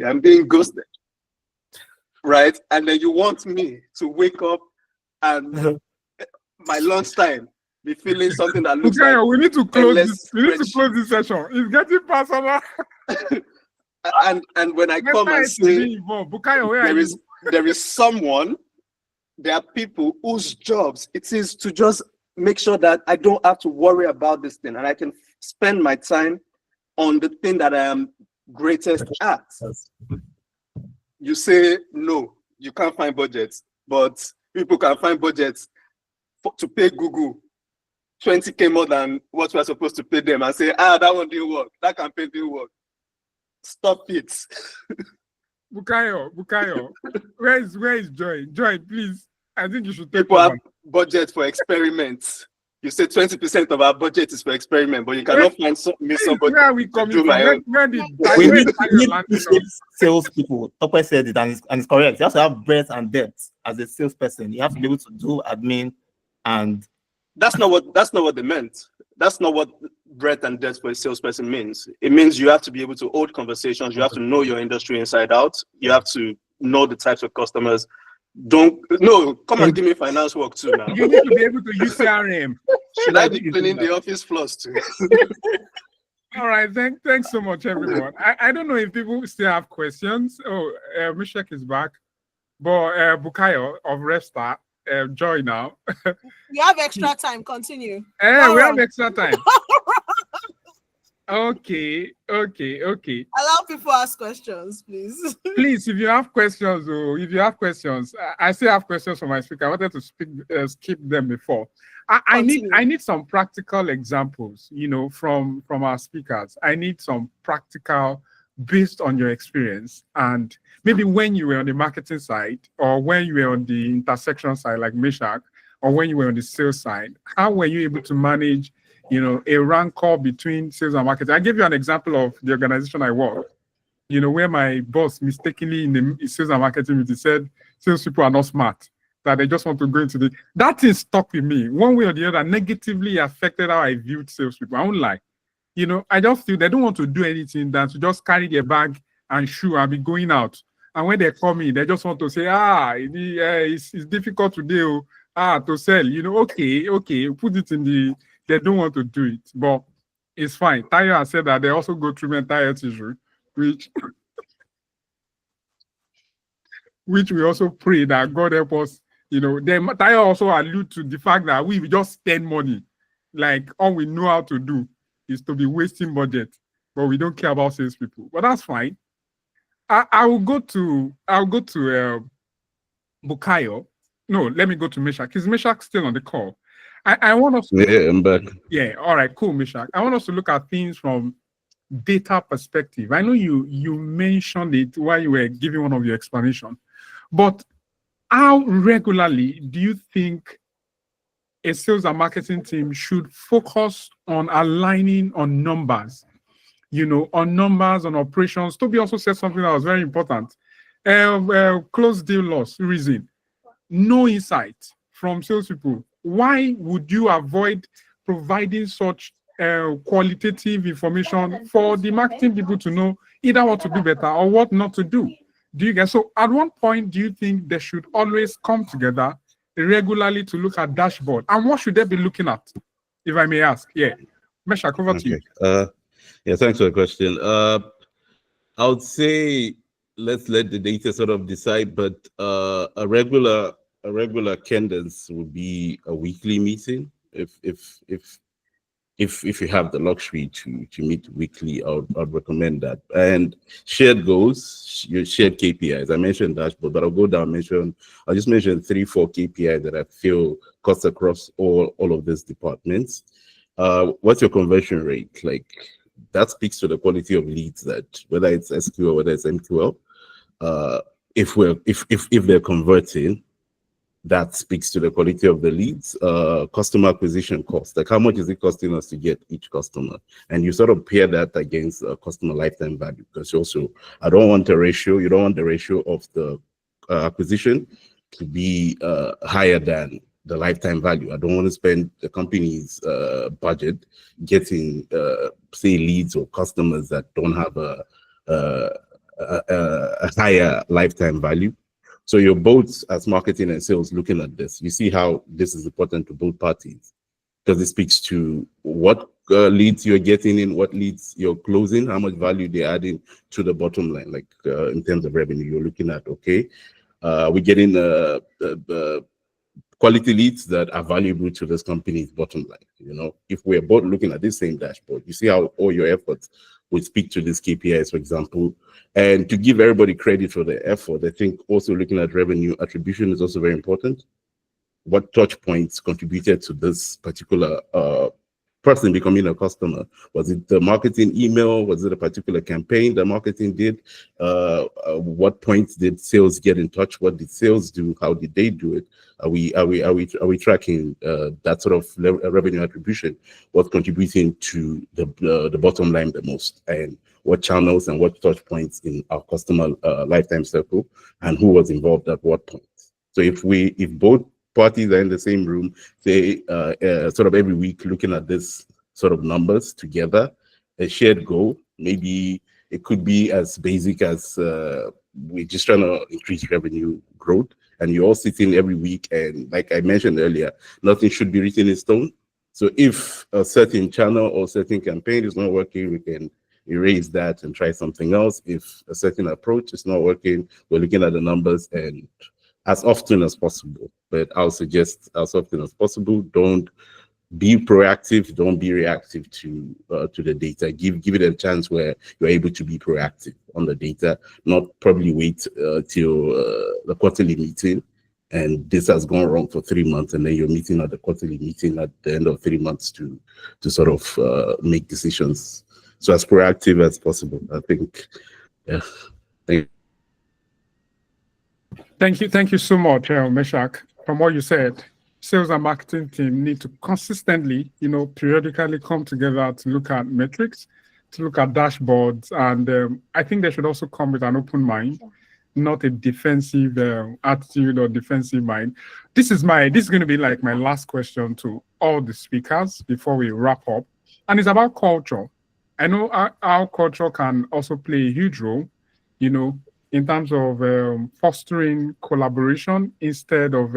I'm being ghosted, right? And then you want me to wake up and my lunchtime be feeling something that looks okay, like we need to close this. We need to close this session. It's getting personal. and when I come and say Bukayo, there is someone, there are people whose jobs it is to just make sure that I don't have to worry about this thing and I can spend my time on the thing that I am greatest at. you say no, you can't find budgets, but people can find budgets to pay Google 20K more than what we're supposed to pay them, and say, that one didn't work, that campaign didn't work. Stop it. Bukayo, where is Joy? Joy, please. I think you should take People over. have budget for experiments. You say 20% of our budget is for experiment, but you cannot find somebody. Where are we coming from? Where did we need salespeople. Tope said it, and it's correct. You have to have breadth and depth as a salesperson. You have to be able to do admin, and that's not what they meant. That's not what breadth and depth for a salesperson means. It means you have to be able to hold conversations. You have to know your industry inside out. You have to know the types of customers. Come and give me finance work too now. You need to be able to use CRM. Should I be cleaning the office floors too? All right, thanks so much, everyone. I don't know if people still have questions. Meshach is back, but Bukayo of RevStar, Joy now. You have extra time. Continue. We have extra time. Okay. Allow people to ask questions, please. Please, if you have questions, I still have questions for my speaker. I wanted to skip them before. I need some practical examples, from our speakers. I need some practical based on your experience, and maybe when you were on the marketing side, or when you were on the intersection side, like Meshach, or when you were on the sales side. How were you able to manage a rancor between sales and marketing? I give you an example of the organization I work, where my boss mistakenly in the sales and marketing meeting said salespeople are not smart, that they just want to go into that thing stuck with me. One way or the other, negatively affected how I viewed salespeople. I won't lie. I just feel they don't want to do anything than to just carry their bag and shoe and be going out. And when they call me, they just want to say, it's difficult today, to sell. Okay, put it in they don't want to do it, but it's fine. Tayo has said that they also go through mental health issues, which we also pray that God help us. Tayo also allude to the fact that we just spend money. Like, all we know how to do is to be wasting budget, but we don't care about salespeople. But that's fine. I'll go to Bukayo. No, let me go to Meshach. Is Meshach still on the call? I want us to... Yeah, I'm back. Yeah, all right, cool, Meshach. I want us to look at things from data perspective. I know you mentioned it while you were giving one of your explanations, but how regularly do you think a sales and marketing team should focus on aligning on numbers, on numbers, on operations? Tobi also said something that was very important. Close deal loss reason. No insight from salespeople. Why would you avoid providing such qualitative information for the marketing people to know either what to do better or what not to do? Do you guys? So at one point, do you think they should always come together regularly to look at dashboard? And what should they be looking at, if I may ask? Yeah. Meshach, over to you. Yeah, thanks for the question. I would say let's let the data sort of decide, but a regular cadence would be a weekly meeting. If you have the luxury to meet weekly, I'd recommend that. And shared goals, your shared KPIs. I mentioned dashboard, but I'll go down. I'll just mention 3-4 KPIs that I feel cuts across all of these departments. What's your conversion rate? Like, that speaks to the quality of leads, that whether it's SQL, whether it's MQL. If they're converting, that speaks to the quality of the leads. Customer acquisition cost, like how much is it costing us to get each customer? And you sort of pair that against customer lifetime value, because also, I don't want a ratio, you don't want the ratio of the acquisition to be higher than the lifetime value. I don't want to spend the company's budget getting, say, leads or customers that don't have a higher lifetime value. So you're both, as marketing and sales, looking at this. You see how this is important to both parties, because it speaks to what leads you're getting in, what leads you're closing, how much value they're adding to the bottom line. Like in terms of revenue, you're looking at, okay, we're getting quality leads that are valuable to this company's bottom line. If we're both looking at this same dashboard, you see how all your efforts would speak to these KPIs, for example. And to give everybody credit for their effort, I think also looking at revenue attribution is also very important. What touch points contributed to this particular person becoming a customer? Was it the marketing email? Was it a particular campaign that marketing did? What points did sales get in touch? What did sales do? How did they do it? Are we tracking that sort of revenue attribution? What's contributing to the bottom line the most? And what channels and what touch points in our customer lifetime circle, and who was involved at what point? So if both parties are in the same room, say sort of every week looking at this sort of numbers together, a shared goal, maybe it could be as basic as we're just trying to increase revenue growth, and you're all sitting every week, and like I mentioned earlier, nothing should be written in stone. So if a certain channel or certain campaign is not working, we can erase that and try something else. If a certain approach is not working, we're looking at the numbers, and as often as possible, but I'll suggest as often as possible, don't be proactive, don't be reactive to the data. Give it a chance where you're able to be proactive on the data, not probably wait till the quarterly meeting, and this has gone wrong for 3 months, and then you're meeting at the quarterly meeting at the end of 3 months to sort of make decisions. So as proactive as possible, I think. Yeah. Thank you so much, Meshach. From what you said, sales and marketing team need to consistently, periodically come together to look at metrics, to look at dashboards, and I think they should also come with an open mind, not a defensive attitude or defensive mind. This is going to be like my last question to all the speakers before we wrap up, and it's about culture. I know our culture can also play a huge role, in terms of fostering collaboration instead of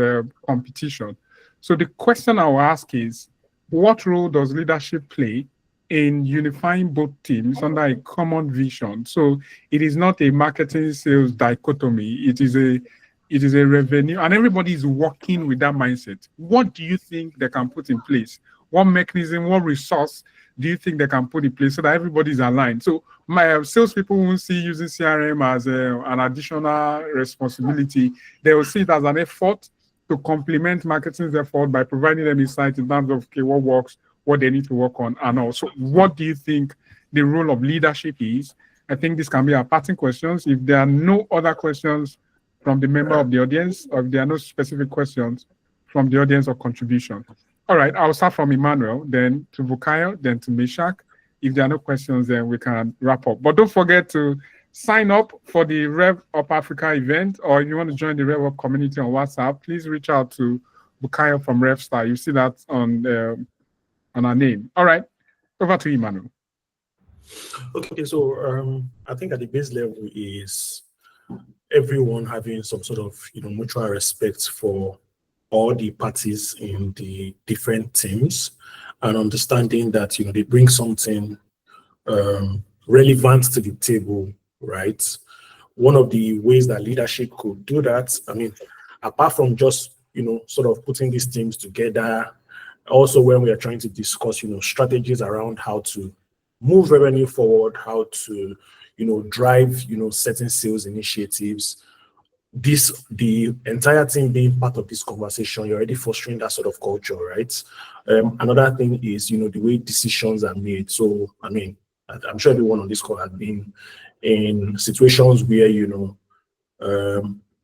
competition. So the question I will ask is, what role does leadership play in unifying both teams under a common vision? So it is not a marketing sales dichotomy, it is a revenue, and everybody is working with that mindset. What do you think they can put in place? What mechanism, what resource do you think they can put in place so that everybody's aligned? So my salespeople won't see using CRM as an additional responsibility. They will see it as an effort to complement marketing's effort by providing them insight in terms of what works, what they need to work on, and also what do you think the role of leadership is? I think this can be our parting questions. If there are no other questions from the member of the audience, or if there are no specific questions from the audience or contribution. All right, I'll start from Immanuel, then to Bukayo, then to Meshach. If there are no questions, then we can wrap up. But don't forget to sign up for the RevOps Africa event, or if you want to join the RevOps community on WhatsApp, please reach out to Bukayo from RevStar. You see that on our name. All right, over to Immanuel. Okay, so I think at the base level is everyone having some sort of mutual respect for all the parties in the different teams, and understanding that they bring something relevant to the table, right? One of the ways that leadership could do that, I mean, apart from just sort of putting these teams together, also when we are trying to discuss strategies around how to move revenue forward, how to drive certain sales initiatives, the entire team being part of this conversation, you're already fostering that sort of culture, right? Another thing is the way decisions are made. So I mean, I'm sure everyone on this call has been in situations where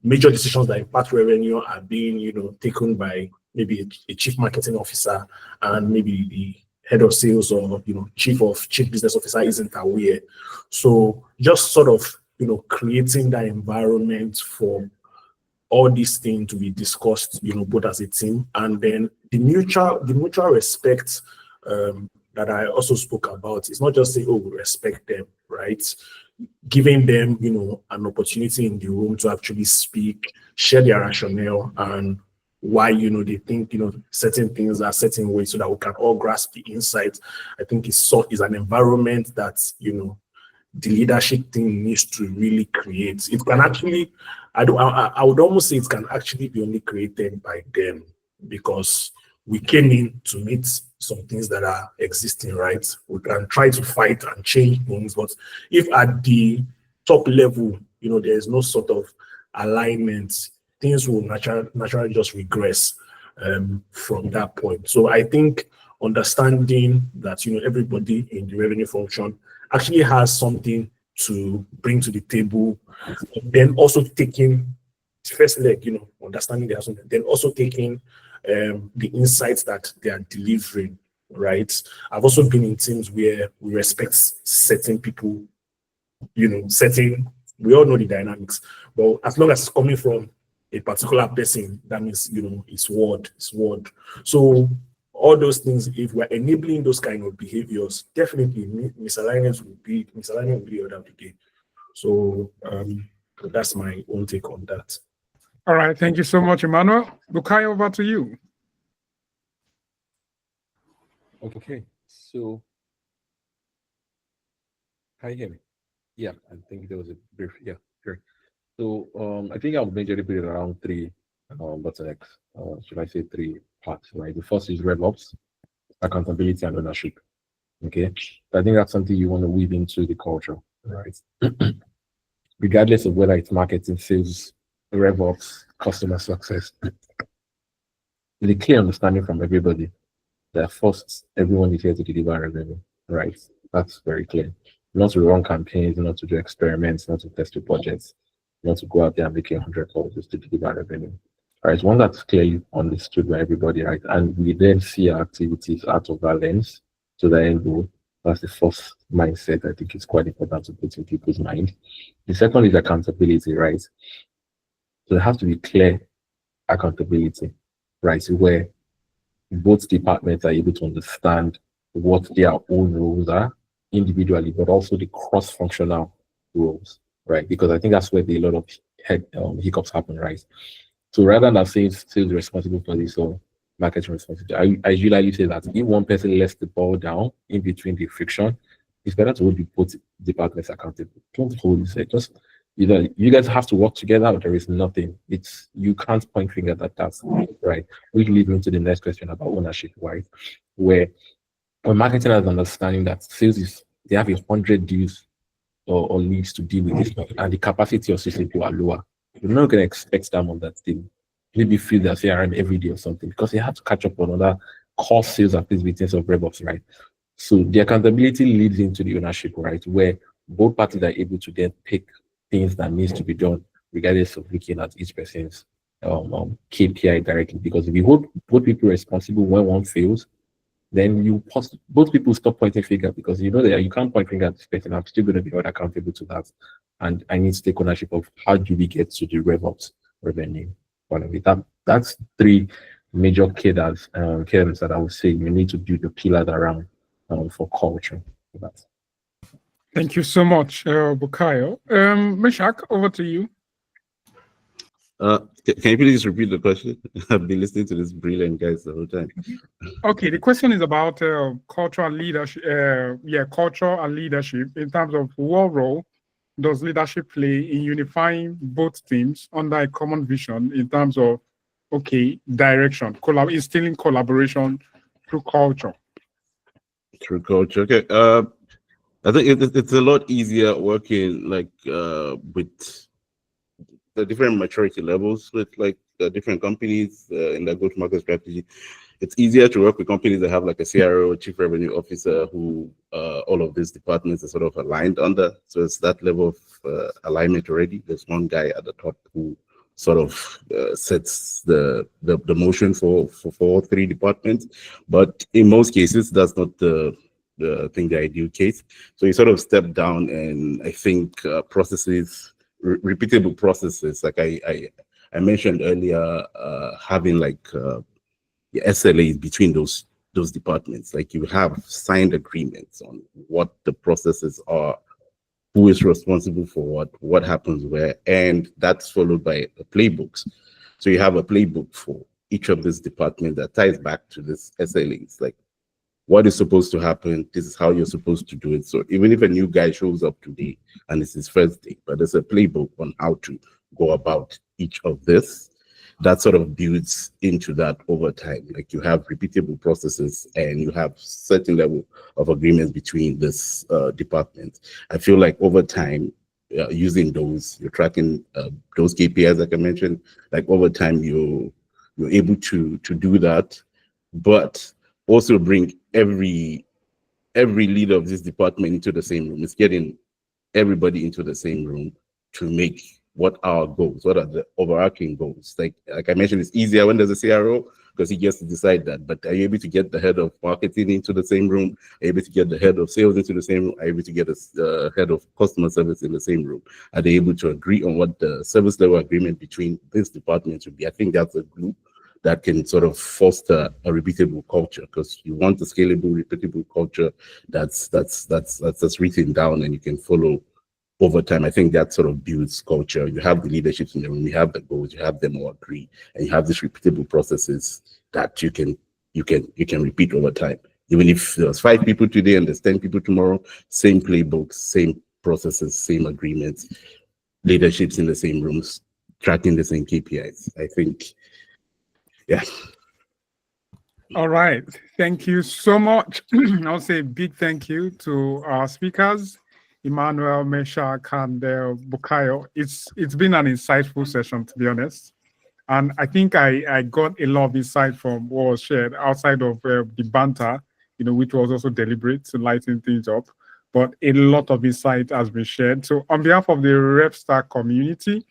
major decisions that impact revenue are being taken by maybe a chief marketing officer, and maybe the head of sales or chief business officer isn't aware. So just sort of creating that environment for all these things to be discussed, both as a team, and then the mutual respect that I also spoke about. It's not just say, oh, we respect them, right? Giving them, an opportunity in the room to actually speak, share their rationale, and why, they think, certain things are certain ways, so that we can all grasp the insight. I think is an environment that, the leadership team needs to really create. It can actually, I would almost say it can actually be only created by them, because we came in to meet some things that are existing, right? We can try to fight and change things, but if at the top level, there is no sort of alignment, things will naturally just regress from that point. So I think understanding that everybody in the revenue function actually has something to bring to the table, then also taking first leg, understanding their something, then also taking the insights that they are delivering, right? I've also been in teams where we respect certain people, we all know the dynamics, but as long as it's coming from a particular person, that means, it's word. So all those things, if we're enabling those kind of behaviors, definitely misalignment will be the order of the day. So that's my own take on that. All right, thank you so much, Immanuel. Bukayo, over to you. Okay, so can you hear me? Yeah, I think there was a brief, sure. So I think I'll majorly put it around three bottlenecks, should I say three parts, right? The first is RevOps, accountability and ownership. Okay, I think that's something you want to weave into the culture, right? Regardless of whether it's marketing, sales, RevOps, customer success, with a clear understanding from everybody that first, everyone is here to deliver revenue, right? That's very clear. Not to run campaigns, not to do experiments, not to test your budgets, not to go out there and make 100 calls just to deliver revenue. Right, one that's clearly understood by everybody, right? And we then see our activities out of that lens to the end goal. That's the first mindset I think is quite important to put in people's mind. The second is accountability, right? So there has to be clear accountability, right? So where both departments are able to understand what their own roles are individually, but also the cross-functional roles, right? Because I think that's where a lot of hiccups happen, right? So rather than saying sales responsible for this or marketing responsibility, I usually say that if one person lets the ball down in between the friction, it's better to hold both departments accountable. Don't hold it. Just either you guys have to work together or there is nothing. You can't point fingers at that, right? We lead into the next question about ownership, right? Where when marketing has understanding that sales they have 100 deals or leads to deal with this, and the capacity of sales people are lower. You're not going to expect them on that team. Maybe fill their CRM every day or something because they have to catch up on other core sales activities of RevOps, right? So the accountability leads into the ownership, right? Where both parties are able to then pick things that needs to be done, regardless of looking at each person's KPI directly. Because if you hold both people responsible when one fails, then both people stop pointing finger because you know that you can't point finger at this person. I'm still going to be held accountable to that. And I need to take ownership of how do we get to the RevOps revenue. That's three major cadres that I would say you need to build the pillars around for culture. Thank you so much, Bukayo. Meshach, over to you. Can you please repeat the question? I've been listening to this brilliant guys the whole time. Okay, the question is about cultural leadership. Culture and leadership in terms of what role does leadership play in unifying both teams under a common vision in terms of direction, instilling collaboration through culture. Through culture, okay. I think it's a lot easier working with the different maturity levels with different companies in their go-to-market strategy. It's easier to work with companies that have like a CRO, chief revenue officer, who all of these departments are sort of aligned under. So it's that level of alignment already. There's one guy at the top who sort of sets the motion for all three departments. But in most cases, that's not the ideal case. So you sort of step down, and I think processes, repeatable processes, like I mentioned earlier, having the SLAs between those departments. Like you have signed agreements on what the processes are, who is responsible for what happens where, and that's followed by the playbooks. So you have a playbook for each of these departments that ties back to this SLAs, like what is supposed to happen, this is how you're supposed to do it. So even if a new guy shows up today and it's his first day, but there's a playbook on how to go about each of this. that sort of builds into that over time. Like you have repeatable processes and you have certain level of agreements between this department. I feel like over time, using those, you're tracking those KPIs like I mentioned, like over time you're able to do that, but also bring every leader of this department into the same room. It's getting everybody into the same room to make what our goals, what are the overarching goals. Like I mentioned, it's easier when there's a CRO because he gets to decide that. But are you able to get the head of marketing into the same room? Are you able to get the head of sales into the same room? Are you able to get the head of customer service in the same room? Are they able to agree on what the service level agreement between these departments would be? I think that's a glue that can sort of foster a repeatable culture, because you want a scalable, repeatable culture that's written down and you can follow over time. I think that sort of builds culture. You have the leadership in the room, you have the goals, you have them all agree, and you have these repeatable processes that you can repeat over time. Even if there's 5 people today and there's 10 people tomorrow, same playbooks, same processes, same agreements, leaderships in the same rooms, tracking the same KPIs. I think, yeah. All right. Thank you so much. I'll say a big thank you to our speakers, Immanuel, Meshach, and Bukayo. It's been an insightful session, to be honest. And I think I got a lot of insight from what was shared outside of the banter, which was also deliberate to lighten things up. But a lot of insight has been shared. So on behalf of the RevStar community,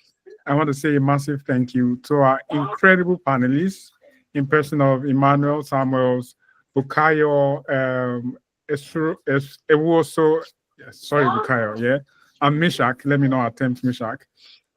I want to say a massive thank you to our incredible panelists in person of Immanuel, Samuels, Bukayo, Ewuoso, sorry, Bukayo, yeah, and Meshach. Let me not attempt Meshach,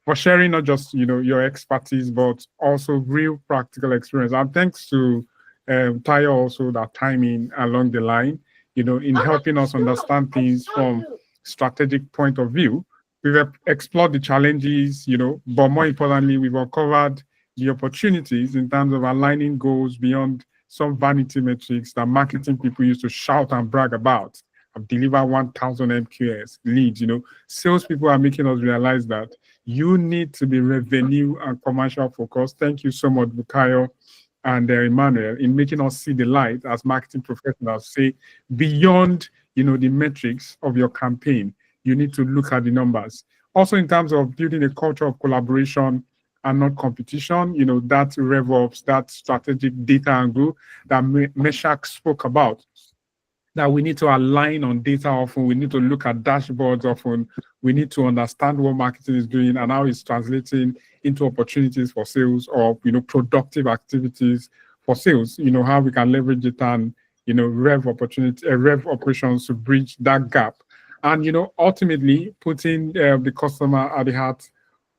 for sharing not just your expertise, but also real practical experience. And thanks to Tayo also, that timing along the line, in helping us understand things from strategic point of view. We've explored the challenges, but more importantly, we've uncovered the opportunities in terms of aligning goals beyond some vanity metrics that marketing people used to shout and brag about. I've delivered 1,000 MQLs leads. Salespeople are making us realize that you need to be revenue and commercial focused. Thank you so much, Bukayo and Immanuel, in making us see the light as marketing professionals. Say beyond, the metrics of your campaign, you need to look at the numbers. Also, in terms of building a culture of collaboration and not competition, that RevOps, that strategic data angle that Meshach spoke about, that we need to align on data often, we need to look at dashboards often, we need to understand what marketing is doing and how it's translating into opportunities for sales or, productive activities for sales, how we can leverage it and, rev operations to bridge that gap. And, ultimately putting the customer at the heart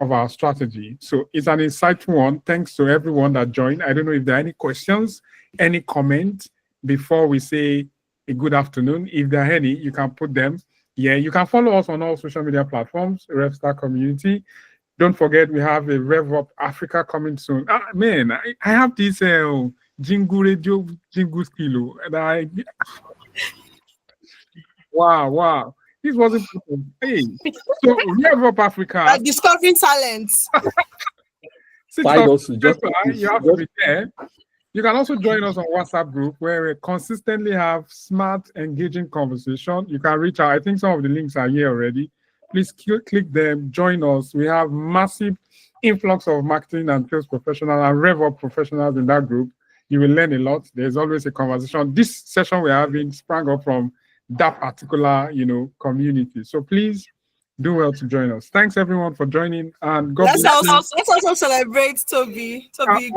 of our strategy. So it's an insightful one. Thanks to everyone that joined. I don't know if there are any questions, any comments before we say a good afternoon. If there are any, you can put them. Yeah, you can follow us on all social media platforms, RevStar community. Don't forget, we have a RevOps Africa coming soon. Man, I have this jingle radio, jingle kilo. And wow. This wasn't. Hey, so RevOps Africa. Discovering talents. You have to be there. You can also join us on WhatsApp group where we consistently have smart, engaging conversation. You can reach out. I think some of the links are here already. Please click them, join us. We have massive influx of marketing and sales professionals and RevOps professionals in that group. You will learn a lot. There's always a conversation. This session we're having sprang up from that particular, community. So please do well to join us. Thanks everyone for joining, and God bless you. Let's also celebrate Tobi. Tobi,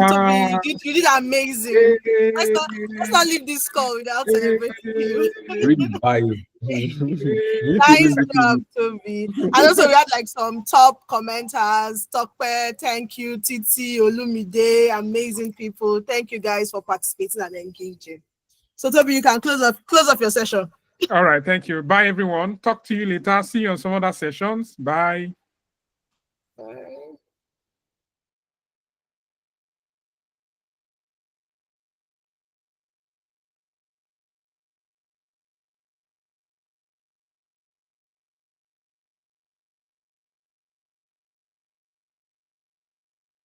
you did amazing. Let's not leave this call without celebrating you. Really bye. Nice job, Tobi. And also we had some top commenters. Tokpe, thank you. Titi, Olumide, amazing people. Thank you guys for participating and engaging. So Tobi, you can close off your session. All right, thank you. Bye, everyone. Talk to you later. See you on some other sessions. Bye. Bye.